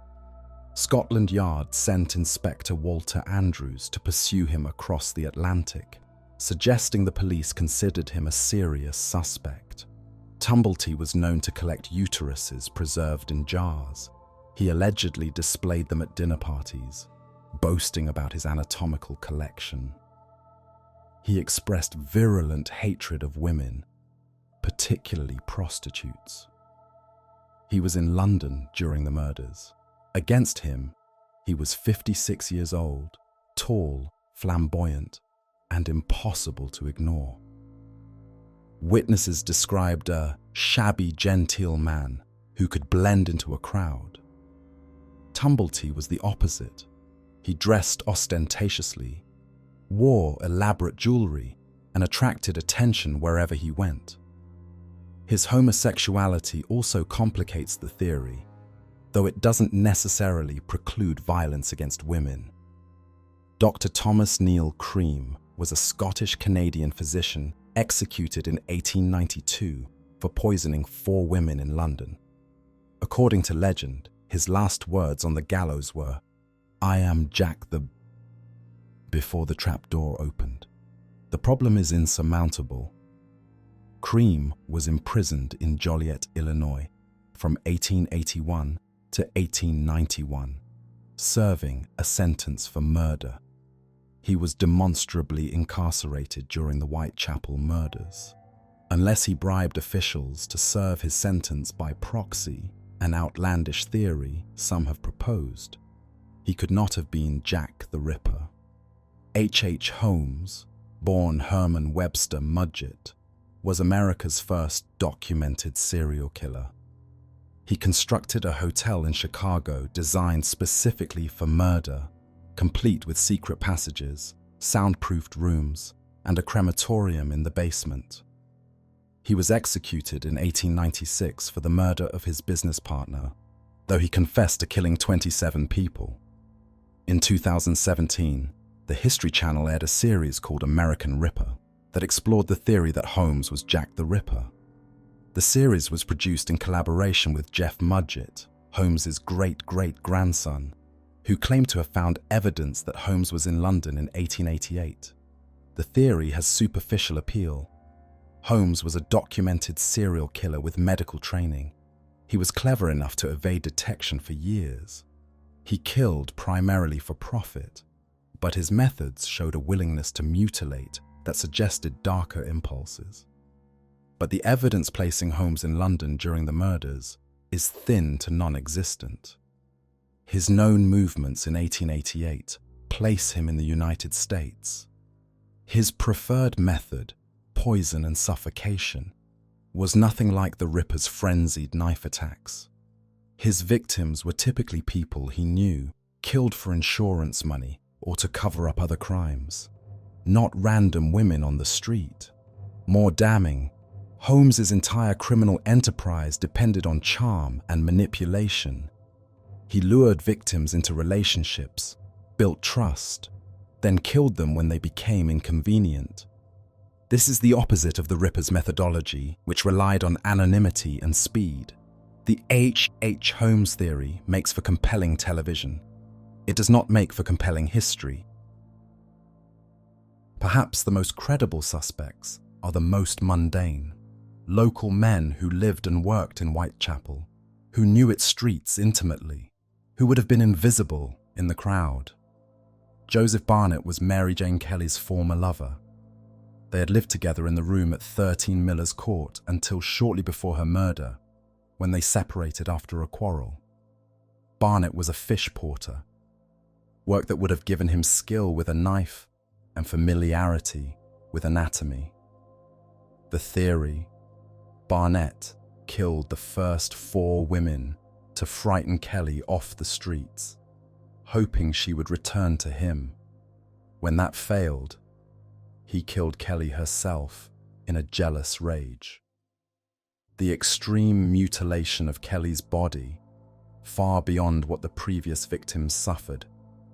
Scotland Yard sent Inspector Walter Andrews to pursue him across the Atlantic, suggesting the police considered him a serious suspect. Tumblety was known to collect uteruses preserved in jars. He allegedly displayed them at dinner parties, boasting about his anatomical collection. He expressed virulent hatred of women, particularly prostitutes. He was in London during the murders. Against him, he was 56 years old, tall, flamboyant, and impossible to ignore. Witnesses described a shabby, genteel man who could blend into a crowd. Tumblety was the opposite. He dressed ostentatiously, wore elaborate jewelry, and attracted attention wherever he went. His homosexuality also complicates the theory, though it doesn't necessarily preclude violence against women. Dr. Thomas Neil Cream was a Scottish-Canadian physician executed in 1892 for poisoning 4 women in London. According to legend, his last words on the gallows were, "I am Jack the..." before the trapdoor opened. The problem is insurmountable. Cream was imprisoned in Joliet, Illinois, from 1881 to 1891, serving a sentence for murder. He was demonstrably incarcerated during the Whitechapel murders. Unless he bribed officials to serve his sentence by proxy, an outlandish theory some have proposed, he could not have been Jack the Ripper. H. Holmes, born Herman Webster Mudgett, was America's first documented serial killer. He constructed a hotel in Chicago designed specifically for murder, complete with secret passages, soundproofed rooms, and a crematorium in the basement. He was executed in 1896 for the murder of his business partner, though he confessed to killing 27 people. In 2017, the History Channel aired a series called American Ripper that explored the theory that Holmes was Jack the Ripper. The series was produced in collaboration with Jeff Mudgett, Holmes's great-great-grandson, who claimed to have found evidence that Holmes was in London in 1888. The theory has superficial appeal. Holmes was a documented serial killer with medical training. He was clever enough to evade detection for years. He killed primarily for profit, but his methods showed a willingness to mutilate that suggested darker impulses. But the evidence placing Holmes in London during the murders is thin to non-existent. His known movements in 1888 place him in the United States. His preferred method, poison and suffocation, was nothing like the Ripper's frenzied knife attacks. His victims were typically people he knew, killed for insurance money or to cover up other crimes, not random women on the street. More damning, Holmes's entire criminal enterprise depended on charm and manipulation. He lured victims into relationships, built trust, then killed them when they became inconvenient. This is the opposite of the Ripper's methodology, which relied on anonymity and speed. The H. Holmes theory makes for compelling television. It does not make for compelling history. Perhaps the most credible suspects are the most mundane. Local men who lived and worked in Whitechapel, who knew its streets intimately, who would have been invisible in the crowd. Joseph Barnett was Mary Jane Kelly's former lover. They had lived together in the room at 13 Miller's Court until shortly before her murder, when they separated after a quarrel. Barnett was a fish porter, work that would have given him skill with a knife and familiarity with anatomy. The theory: Barnett killed the first 4 women to frighten Kelly off the streets, hoping she would return to him. When that failed, he killed Kelly herself in a jealous rage. The extreme mutilation of Kelly's body, far beyond what the previous victims suffered,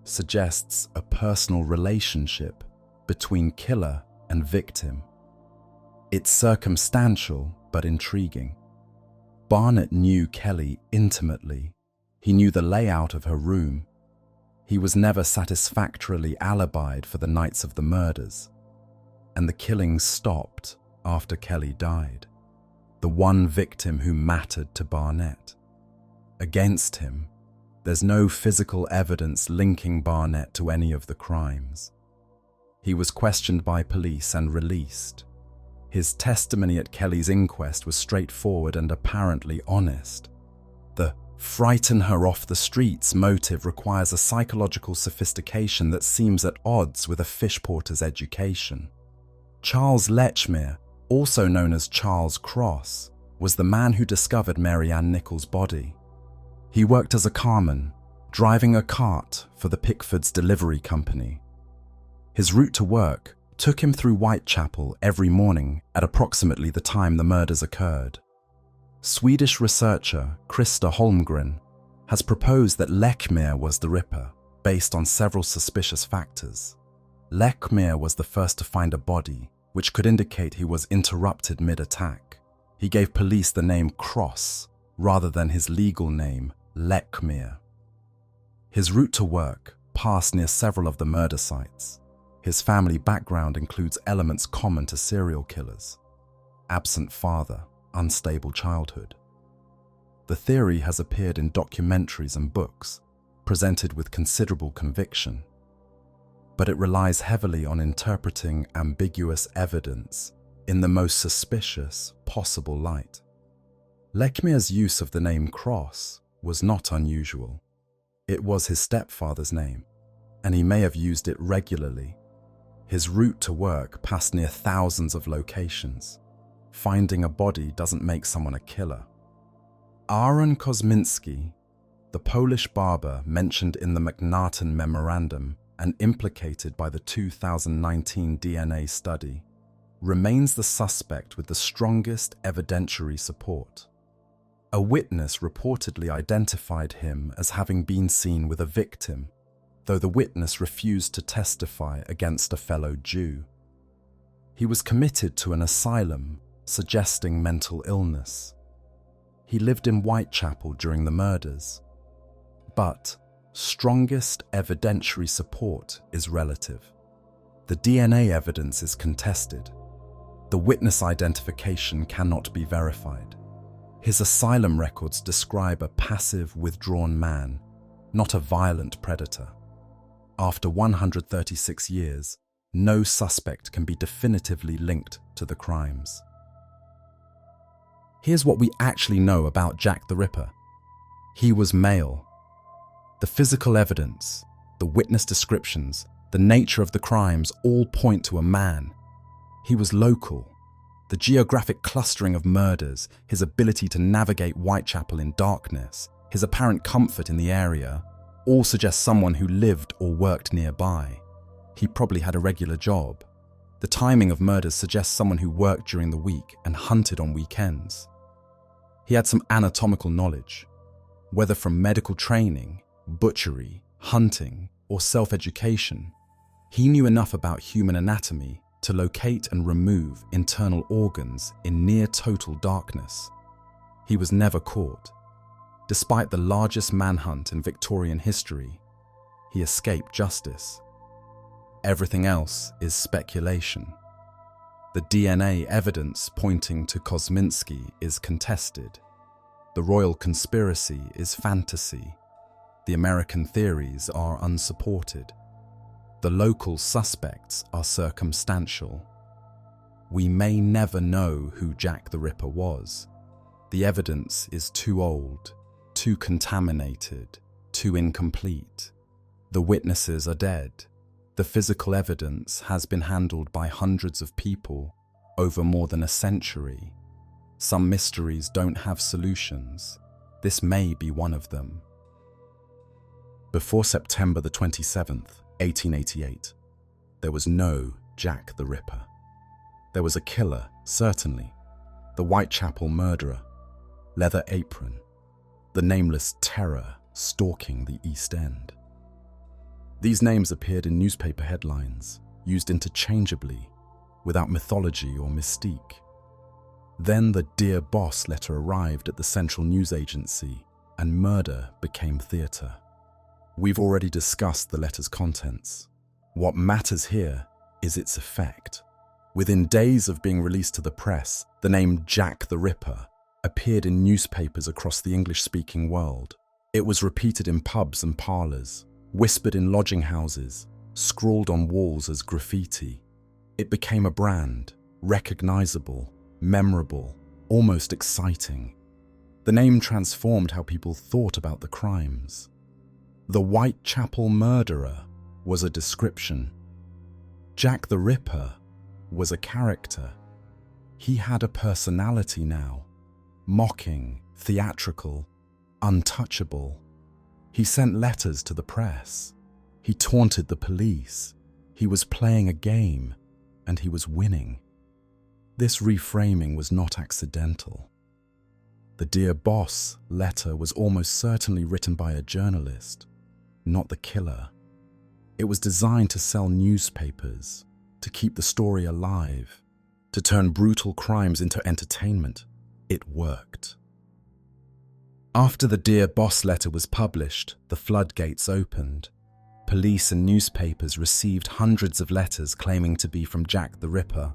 suggests a personal relationship between killer and victim. It's circumstantial but intriguing. Barnett knew Kelly intimately. He knew the layout of her room. He was never satisfactorily alibied for the nights of the murders, and the killings stopped after Kelly died, the one victim who mattered to Barnett. Against him, there's no physical evidence linking Barnett to any of the crimes. He was questioned by police and released. His testimony at Kelly's inquest was straightforward and apparently honest. The "frighten her off the streets" motive requires a psychological sophistication that seems at odds with a fish porter's education. Charles Lechmere, also known as Charles Cross, was the man who discovered Mary Ann Nichols' body. He worked as a carman, driving a cart for the Pickford's delivery company. His route to work took him through Whitechapel every morning at approximately the time the murders occurred. Swedish researcher Krista Holmgren has proposed that Lechmere was the Ripper, based on several suspicious factors. Lechmere was the first to find a body, which could indicate he was interrupted mid-attack. He gave police the name Cross rather than his legal name, Lekmir. His route to work passed near several of the murder sites. His family background includes elements common to serial killers: absent father, unstable childhood. The theory has appeared in documentaries and books, presented with considerable conviction, but it relies heavily on interpreting ambiguous evidence in the most suspicious possible light. Lekmir's use of the name Cross was not unusual. It was his stepfather's name, and he may have used it regularly. His route to work passed near thousands of locations. Finding a body doesn't make someone a killer. Aaron Kosminski, the Polish barber mentioned in the McNarton Memorandum and implicated by the 2019 DNA study, remains the suspect with the strongest evidentiary support. A witness reportedly identified him as having been seen with a victim, though the witness refused to testify against a fellow Jew. He was committed to an asylum, suggesting mental illness. He lived in Whitechapel during the murders. But strongest evidentiary support is relative. The DNA evidence is contested. The witness identification cannot be verified. His asylum records describe a passive, withdrawn man, not a violent predator. After 136 years, no suspect can be definitively linked to the crimes. Here's what we actually know about Jack the Ripper. He was male. The physical evidence, the witness descriptions, the nature of the crimes all point to a man. He was local. The geographic clustering of murders, his ability to navigate Whitechapel in darkness, his apparent comfort in the area, all suggest someone who lived or worked nearby. He probably had a regular job. The timing of murders suggests someone who worked during the week and hunted on weekends. He had some anatomical knowledge, whether from medical training, butchery, hunting, or self-education. He knew enough about human anatomy to locate and remove internal organs in near-total darkness. He was never caught. Despite the largest manhunt in Victorian history, he escaped justice. Everything else is speculation. The DNA evidence pointing to Kosminski is contested. The royal conspiracy is fantasy. The American theories are unsupported. The local suspects are circumstantial. We may never know who Jack the Ripper was. The evidence is too old, too contaminated, too incomplete. The witnesses are dead. The physical evidence has been handled by hundreds of people over more than a century. Some mysteries don't have solutions. This may be one of them. Before September the 27th, 1888, there was no Jack the Ripper. There was a killer, certainly, the Whitechapel murderer, leather apron, the nameless terror stalking the East End. These names appeared in newspaper headlines, used interchangeably, without mythology or mystique. Then the Dear Boss letter arrived at the Central News Agency, and murder became theatre. We've already discussed the letter's contents. What matters here is its effect. Within days of being released to the press, the name Jack the Ripper appeared in newspapers across the English-speaking world. It was repeated in pubs and parlours, whispered in lodging houses, scrawled on walls as graffiti. It became a brand, recognisable, memorable, almost exciting. The name transformed how people thought about the crimes. The Whitechapel Murderer was a description. Jack the Ripper was a character. He had a personality now. Mocking, theatrical, untouchable. He sent letters to the press. He taunted the police. He was playing a game, and he was winning. This reframing was not accidental. The Dear Boss letter was almost certainly written by a journalist, not the killer. It was designed to sell newspapers, to keep the story alive. To turn brutal crimes into entertainment, it worked. After the Dear Boss letter was published, the floodgates opened. Police and newspapers received hundreds of letters claiming to be from Jack the Ripper.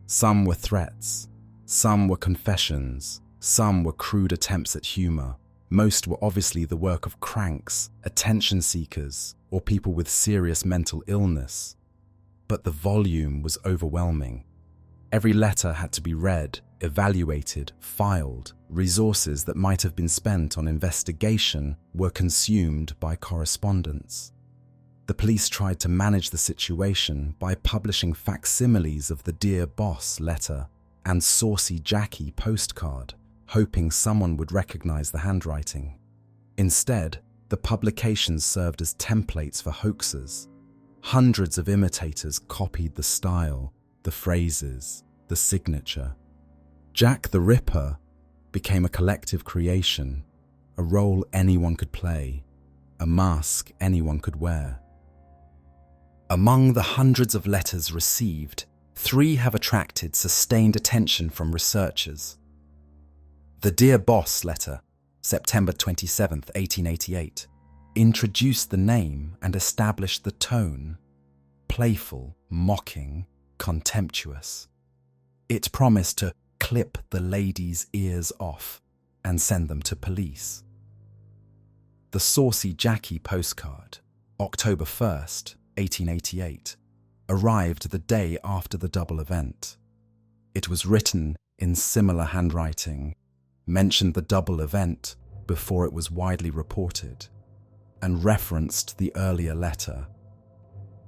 Some were threats, some were confessions, some were crude attempts at humor. Most were obviously the work of cranks, attention seekers, or people with serious mental illness. But the volume was overwhelming. Every letter had to be read, evaluated, filed. Resources that might have been spent on investigation were consumed by correspondence. The police tried to manage the situation by publishing facsimiles of the Dear Boss letter and Saucy Jackie postcard, hoping someone would recognize the handwriting. Instead, the publications served as templates for hoaxers. Hundreds of imitators copied the style, the phrases, the signature. Jack the Ripper became a collective creation, a role anyone could play, a mask anyone could wear. Among the hundreds of letters received, 3 have attracted sustained attention from researchers. The Dear Boss letter, September 27, 1888, introduced the name and established the tone: playful, mocking, contemptuous. It promised to clip the ladies' ears off and send them to police. The Saucy Jackie postcard, October 1st, 1888, arrived the day after the double event. It was written in similar handwriting, mentioned the double event before it was widely reported, and referenced the earlier letter.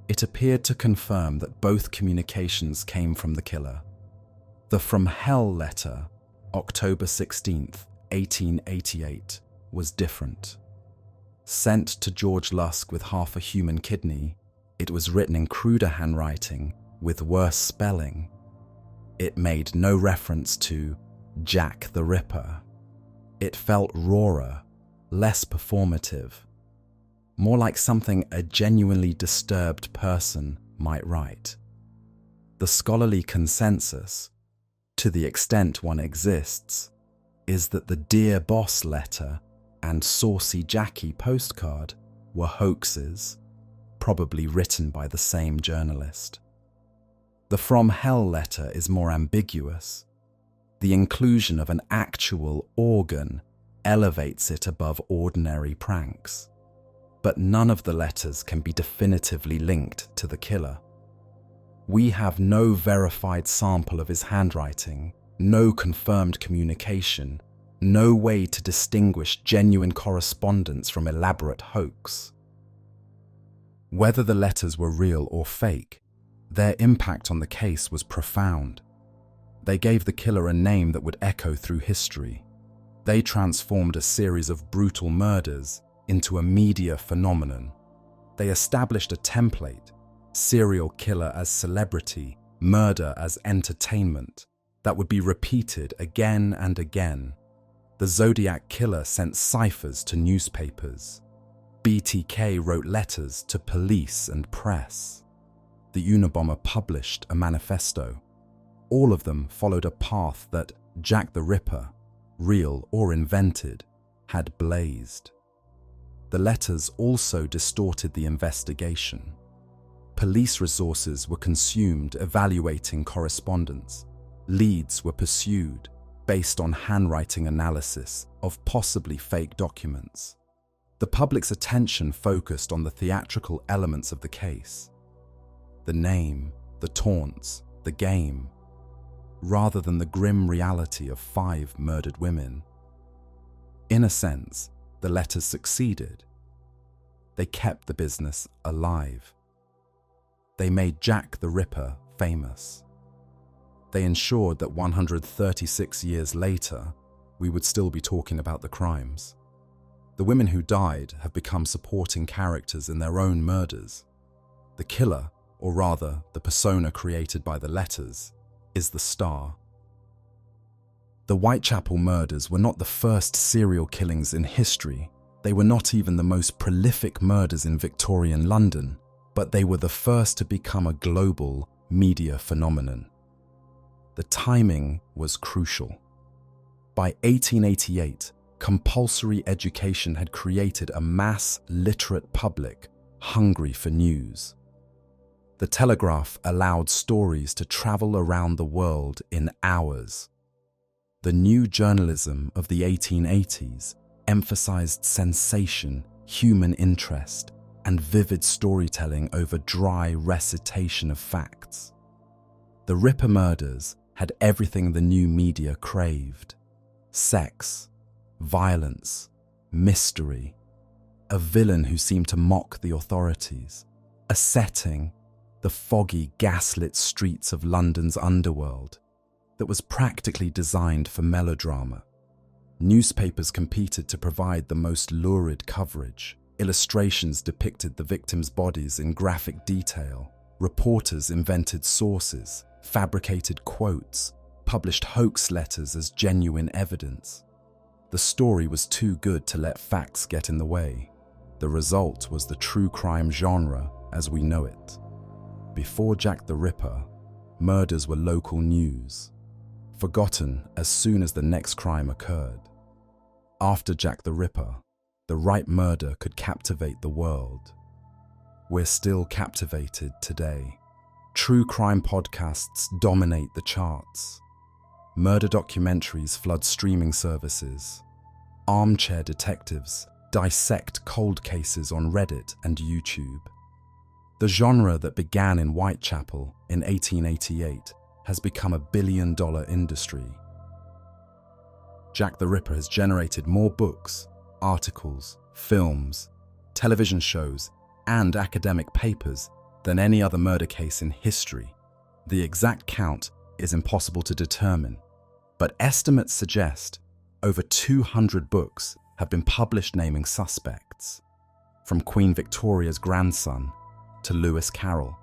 It appeared to confirm that both communications came from the killer. The From Hell letter, October 16th, 1888, was different. Sent to George Lusk with half a human kidney, it was written in cruder handwriting with worse spelling. It made no reference to Jack the Ripper. It felt rawer, less performative, more like something a genuinely disturbed person might write. The scholarly consensus, to the extent one exists, is that the Dear Boss letter and Saucy Jackie postcard were hoaxes, probably written by the same journalist. The From Hell letter is more ambiguous. The inclusion of an actual organ elevates it above ordinary pranks. But none of the letters can be definitively linked to the killer. We have no verified sample of his handwriting, no confirmed communication, no way to distinguish genuine correspondence from elaborate hoax. Whether the letters were real or fake, their impact on the case was profound. They gave the killer a name that would echo through history. They transformed a series of brutal murders into a media phenomenon. They established a template: serial killer as celebrity, murder as entertainment, that would be repeated again and again. The Zodiac Killer sent ciphers to newspapers. BTK wrote letters to police and press. The Unabomber published a manifesto. All of them followed a path that Jack the Ripper, real or invented, had blazed. The letters also distorted the investigation. Police resources were consumed evaluating correspondence. Leads were pursued based on handwriting analysis of possibly fake documents. The public's attention focused on the theatrical elements of the case: the name, the taunts, the game, rather than the grim reality of 5 murdered women. In a sense, the letters succeeded. They kept the business alive. They made Jack the Ripper famous. They ensured that 136 years later, we would still be talking about the crimes. The women who died have become supporting characters in their own murders. The killer, or rather the persona created by the letters, is the star. The Whitechapel murders were not the first serial killings in history. They were not even the most prolific murders in Victorian London, but they were the first to become a global media phenomenon. The timing was crucial. By 1888, compulsory education had created a mass literate public hungry for news. The telegraph allowed stories to travel around the world in hours. The new journalism of the 1880s emphasized sensation, human interest, and vivid storytelling over dry recitation of facts. The Ripper murders had everything the new media craved: sex, violence, mystery, a villain who seemed to mock the authorities, a setting, the foggy, gaslit streets of London's underworld, that was practically designed for melodrama. Newspapers competed to provide the most lurid coverage. Illustrations depicted the victims' bodies in graphic detail. Reporters invented sources, fabricated quotes, published hoax letters as genuine evidence. The story was too good to let facts get in the way. The result was the true crime genre as we know it. Before Jack the Ripper, murders were local news, forgotten as soon as the next crime occurred. After Jack the Ripper, the right murder could captivate the world. We're still captivated today. True crime podcasts dominate the charts. Murder documentaries flood streaming services. Armchair detectives dissect cold cases on Reddit and YouTube. The genre that began in Whitechapel in 1888 has become a billion-dollar industry. Jack the Ripper has generated more books, articles, films, television shows, and academic papers than any other murder case in history. The exact count is impossible to determine, but estimates suggest over 200 books have been published naming suspects. From Queen Victoria's grandson to Lewis Carroll,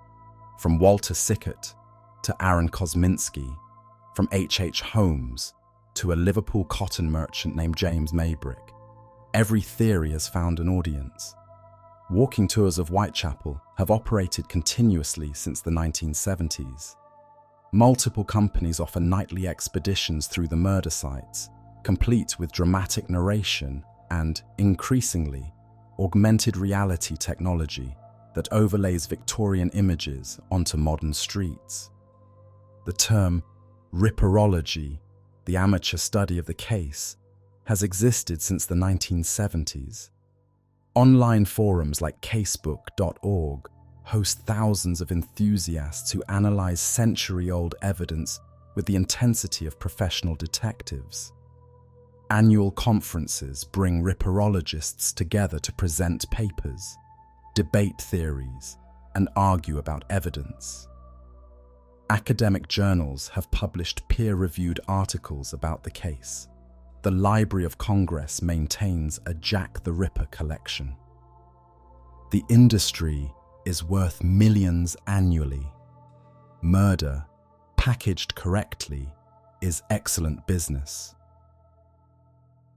from Walter Sickert to Aaron Kosminski, from H. Holmes to a Liverpool cotton merchant named James Maybrick. Every theory has found an audience. Walking tours of Whitechapel have operated continuously since the 1970s. Multiple companies offer nightly expeditions through the murder sites, complete with dramatic narration and, increasingly, augmented reality technology that overlays Victorian images onto modern streets. The term Ripperology, the amateur study of the case, has existed since the 1970s. Online forums like casebook.org host thousands of enthusiasts who analyze century-old evidence with the intensity of professional detectives. Annual conferences bring ripperologists together to present papers, debate theories, and argue about evidence. Academic journals have published peer-reviewed articles about the case. The Library of Congress maintains a Jack the Ripper collection. The industry is worth millions annually. Murder, packaged correctly, is excellent business.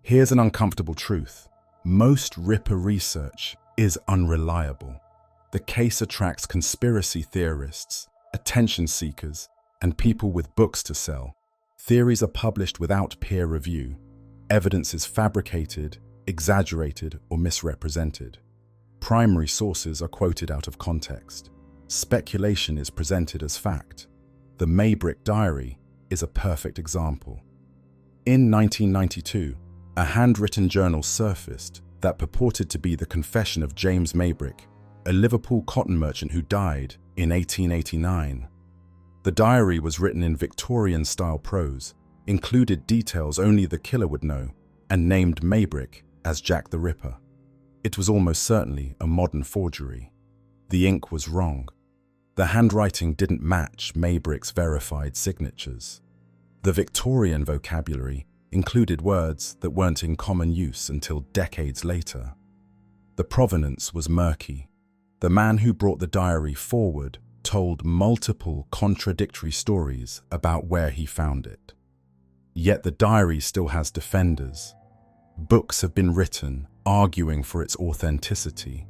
Here's an uncomfortable truth. Most Ripper research is unreliable. The case attracts conspiracy theorists, attention seekers, and people with books to sell. Theories are published without peer review. Evidence is fabricated, exaggerated, or misrepresented. Primary sources are quoted out of context. Speculation is presented as fact. The Maybrick Diary is a perfect example. In 1992, a handwritten journal surfaced that purported to be the confession of James Maybrick, a Liverpool cotton merchant who died in 1889. The diary was written in Victorian-style prose, included details only the killer would know, and named Maybrick as Jack the Ripper. It was almost certainly a modern forgery. The ink was wrong. The handwriting didn't match Maybrick's verified signatures. The Victorian vocabulary included words that weren't in common use until decades later. The provenance was murky. The man who brought the diary forward told multiple contradictory stories about where he found it. Yet the diary still has defenders. Books have been written arguing for its authenticity.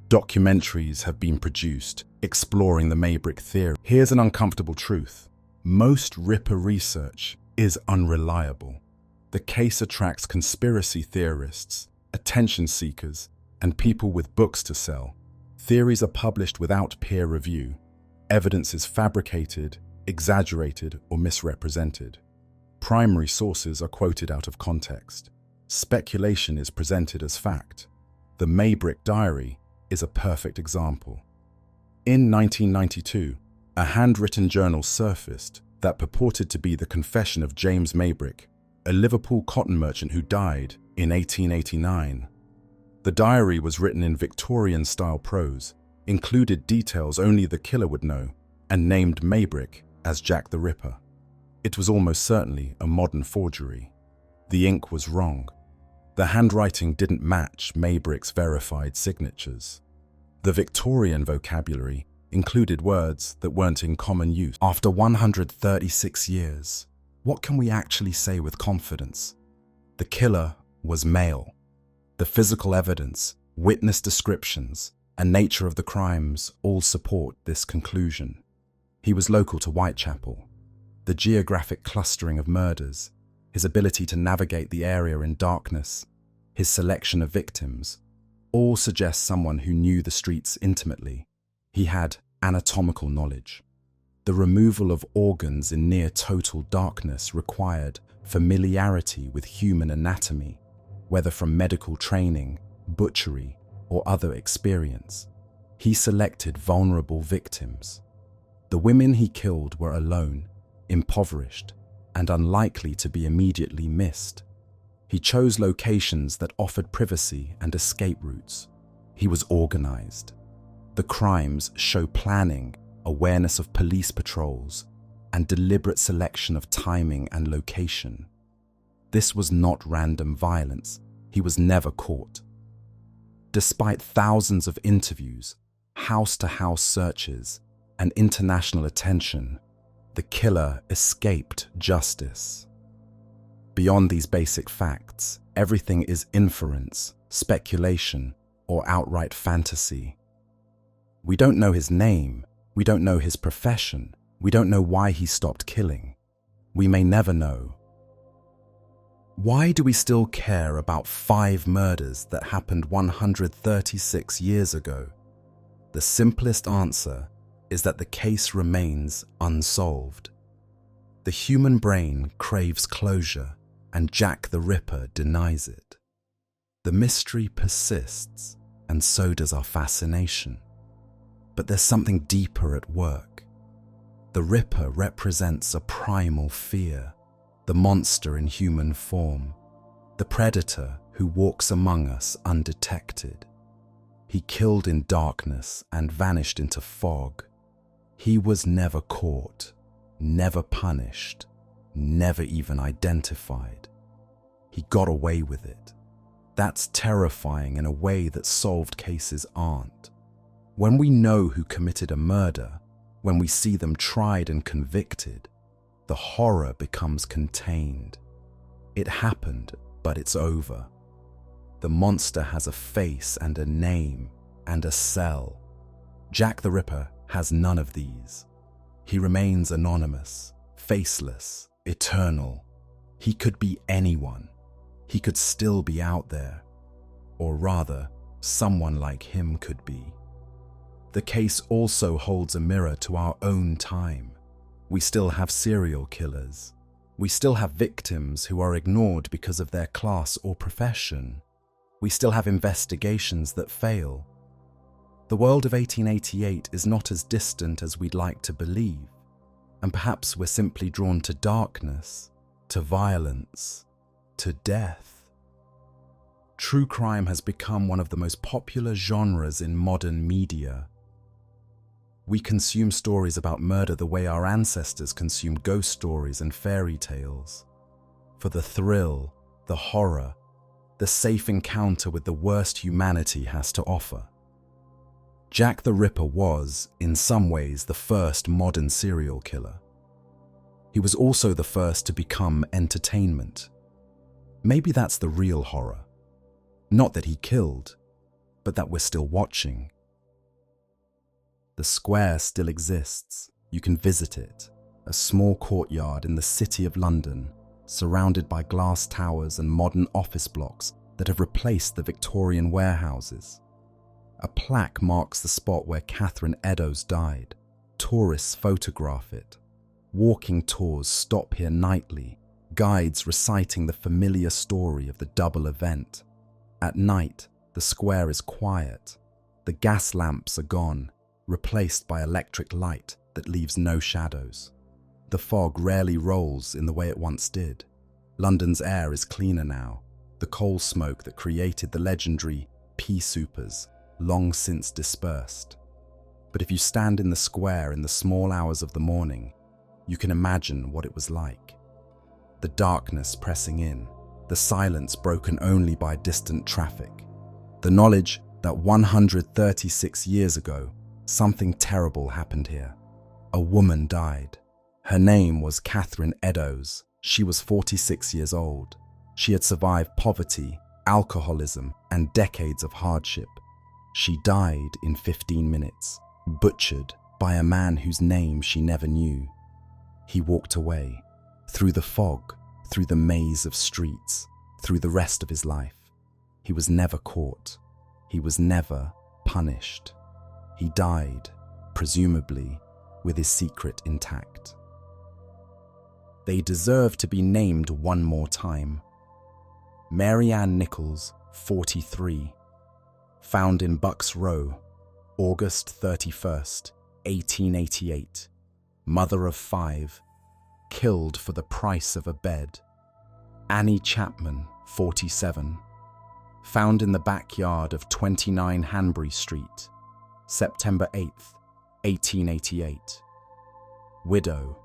Documentaries have been produced exploring the Maybrick theory. Here's an uncomfortable truth. Most Ripper research is unreliable. The case attracts conspiracy theorists, attention seekers, and people with books to sell. Theories are published without peer review. Evidence is fabricated, exaggerated, or misrepresented. Primary sources are quoted out of context. Speculation is presented as fact. The Maybrick Diary is a perfect example. In 1992, a handwritten journal surfaced that purported to be the confession of James Maybrick, a Liverpool cotton merchant who died in 1889. The diary was written in Victorian-style prose, included details only the killer would know, and named Maybrick as Jack the Ripper. It was almost certainly a modern forgery. The ink was wrong. The handwriting didn't match Maybrick's verified signatures. The Victorian vocabulary included words that weren't in common use. After 136 years, what can we actually say with confidence? The killer was male. The physical evidence, witness descriptions, and nature of the crimes all support this conclusion. He was local to Whitechapel. The geographic clustering of murders, his ability to navigate the area in darkness, his selection of victims, all suggest someone who knew the streets intimately. He had anatomical knowledge. The removal of organs in near total darkness required familiarity with human anatomy, whether from medical training, butchery, or other experience. He selected vulnerable victims. The women he killed were alone, impoverished, and unlikely to be immediately missed. He chose locations that offered privacy and escape routes. He was organized. The crimes show planning, awareness of police patrols, and deliberate selection of timing and location. This was not random violence. He was never caught. Despite thousands of interviews, house-to-house searches, and international attention, the killer escaped justice. Beyond these basic facts, everything is inference, speculation, or outright fantasy. We don't know his name, we don't know his profession, we don't know why he stopped killing. We may never know. Why do we still care about 5 murders that happened 136 years ago? The simplest answer is that the case remains unsolved. The human brain craves closure, and Jack the Ripper denies it. The mystery persists, and so does our fascination. But there's something deeper at work. The Ripper represents a primal fear, the monster in human form, the predator who walks among us undetected. He killed in darkness and vanished into fog. He was never caught, never punished, never even identified. He got away with it. That's terrifying in a way that solved cases aren't. When we know who committed a murder, when we see them tried and convicted, the horror becomes contained. It happened, but it's over. The monster has a face and a name and a cell. Jack the Ripper has none of these. He remains anonymous, faceless, eternal. He could be anyone. He could still be out there. Or rather, someone like him could be. The case also holds a mirror to our own time. We still have serial killers. We still have victims who are ignored because of their class or profession. We still have investigations that fail. The world of 1888 is not as distant as we'd like to believe, and perhaps we're simply drawn to darkness, to violence, to death. True crime has become one of the most popular genres in modern media. We consume stories about murder the way our ancestors consumed ghost stories and fairy tales. For the thrill, the horror, the safe encounter with the worst humanity has to offer. Jack the Ripper was, in some ways, the first modern serial killer. He was also the first to become entertainment. Maybe that's the real horror. Not that he killed, but that we're still watching. The square still exists. You can visit it. a small courtyard in the City of London, surrounded by glass towers and modern office blocks that have replaced the Victorian warehouses. A plaque marks the spot where Catherine Eddowes died. Tourists photograph it. Walking tours stop here nightly, guides reciting the familiar story of the double event. At night, the square is quiet. The gas lamps are gone, replaced by electric light that leaves no shadows. The fog rarely rolls in the way it once did. London's air is cleaner now. The coal smoke that created the legendary pea soupers long since dispersed. But if you stand in the square in the small hours of the morning, you can imagine what it was like. The darkness pressing in, the silence broken only by distant traffic, the knowledge that 136 years ago, something terrible happened here. A woman died. Her name was Catherine Eddowes. She was 46 years old. She had survived poverty, alcoholism, and decades of hardship. She died in 15 minutes, butchered by a man whose name she never knew. He walked away, through the fog, through the maze of streets, through the rest of his life. He was never caught. He was never punished. He died, presumably, with his secret intact. They deserve to be named one more time. Mary Ann Nichols, 43, found in Bucks Row, August 31st, 1888, mother of 5, killed for the price of a bed. Annie Chapman, 47, found in the backyard of 29 Hanbury Street, September 8th, 1888. Widow,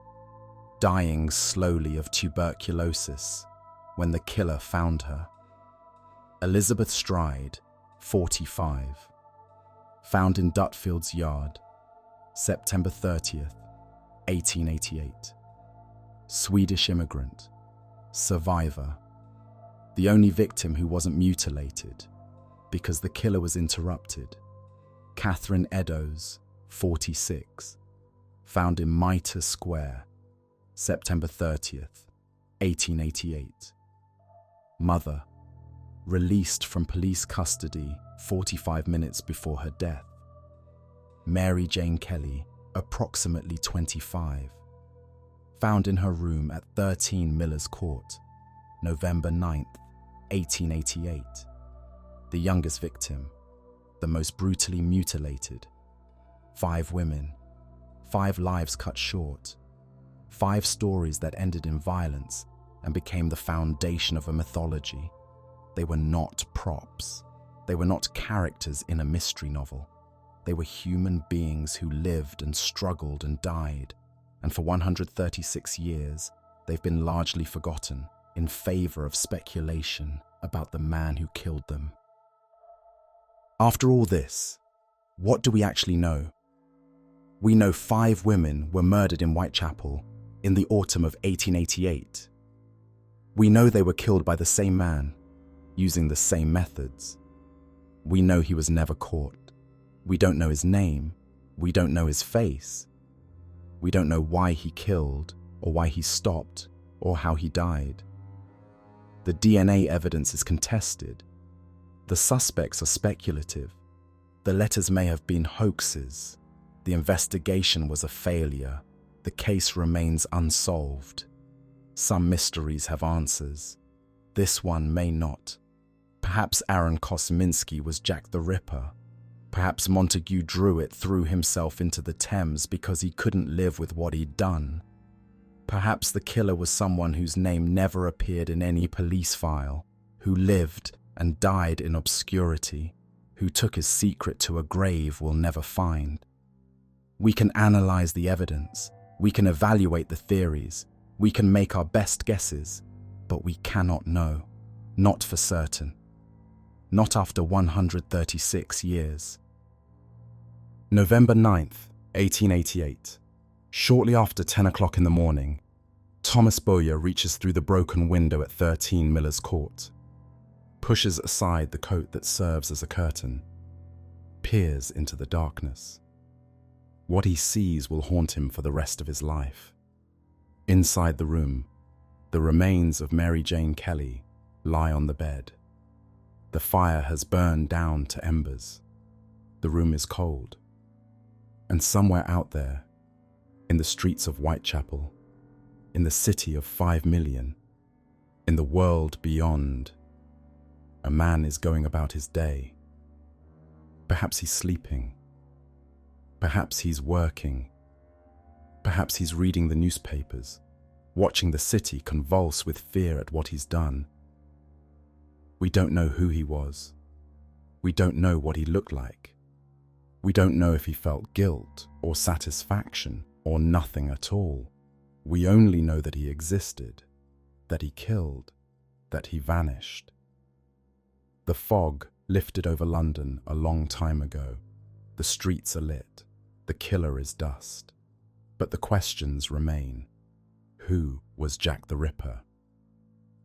dying slowly of tuberculosis when the killer found her. Elizabeth Stride, 45, found in Dutfield's yard, September 30th, 1888. Swedish immigrant, survivor, the only victim who wasn't mutilated because the killer was interrupted. Catherine Eddowes, 46, found in Mitre Square, September 30th, 1888. Mother, released from police custody 45 minutes before her death. Mary Jane Kelly, approximately 25, found in her room at 13 Miller's Court, November 9th, 1888. The youngest victim, the most brutally mutilated. 5 women, 5 lives cut short, 5 stories that ended in violence and became the foundation of a mythology. They were not props. They were not characters in a mystery novel. They were human beings who lived and struggled and died, and for 136 years, they've been largely forgotten in favor of speculation about the man who killed them. After all this, what do we actually know? We know 5 women were murdered in Whitechapel in the autumn of 1888. We know they were killed by the same man, using the same methods. We know he was never caught. We don't know his name. We don't know his face. We don't know why he killed, or why he stopped, or how he died. The DNA evidence is contested. The suspects are speculative. The letters may have been hoaxes. The investigation was a failure. The case remains unsolved. Some mysteries have answers. This one may not. Perhaps Aaron Kosminski was Jack the Ripper. Perhaps Montague Druitt threw himself into the Thames because he couldn't live with what he'd done. Perhaps the killer was someone whose name never appeared in any police file, who lived and died in obscurity, who took his secret to a grave we'll never find. We can analyze the evidence, we can evaluate the theories, we can make our best guesses, but we cannot know, not for certain. Not after 136 years. November 9th, 1888. Shortly after 10 o'clock in the morning, Thomas Bowyer reaches through the broken window at 13 Miller's Court, pushes aside the coat that serves as a curtain, peers into the darkness. What he sees will haunt him for the rest of his life. Inside the room, the remains of Mary Jane Kelly lie on the bed. The fire has burned down to embers. The room is cold. And somewhere out there, in the streets of Whitechapel, in the city of 5 million, in the world beyond, a man is going about his day. Perhaps he's sleeping. Perhaps he's working. Perhaps he's reading the newspapers, watching the city convulse with fear at what he's done. We don't know who he was. We don't know what he looked like. We don't know if he felt guilt or satisfaction or nothing at all. We only know that he existed, that he killed, that he vanished. The fog lifted over London a long time ago. The streets are lit. The killer is dust. But the questions remain. Who was Jack the Ripper?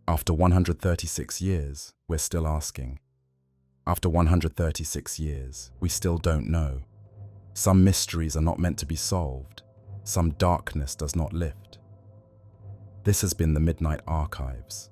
After 136 years, we're still asking. After 136 years, we still don't know. Some mysteries are not meant to be solved. Some darkness does not lift. This has been the Midnight Archives.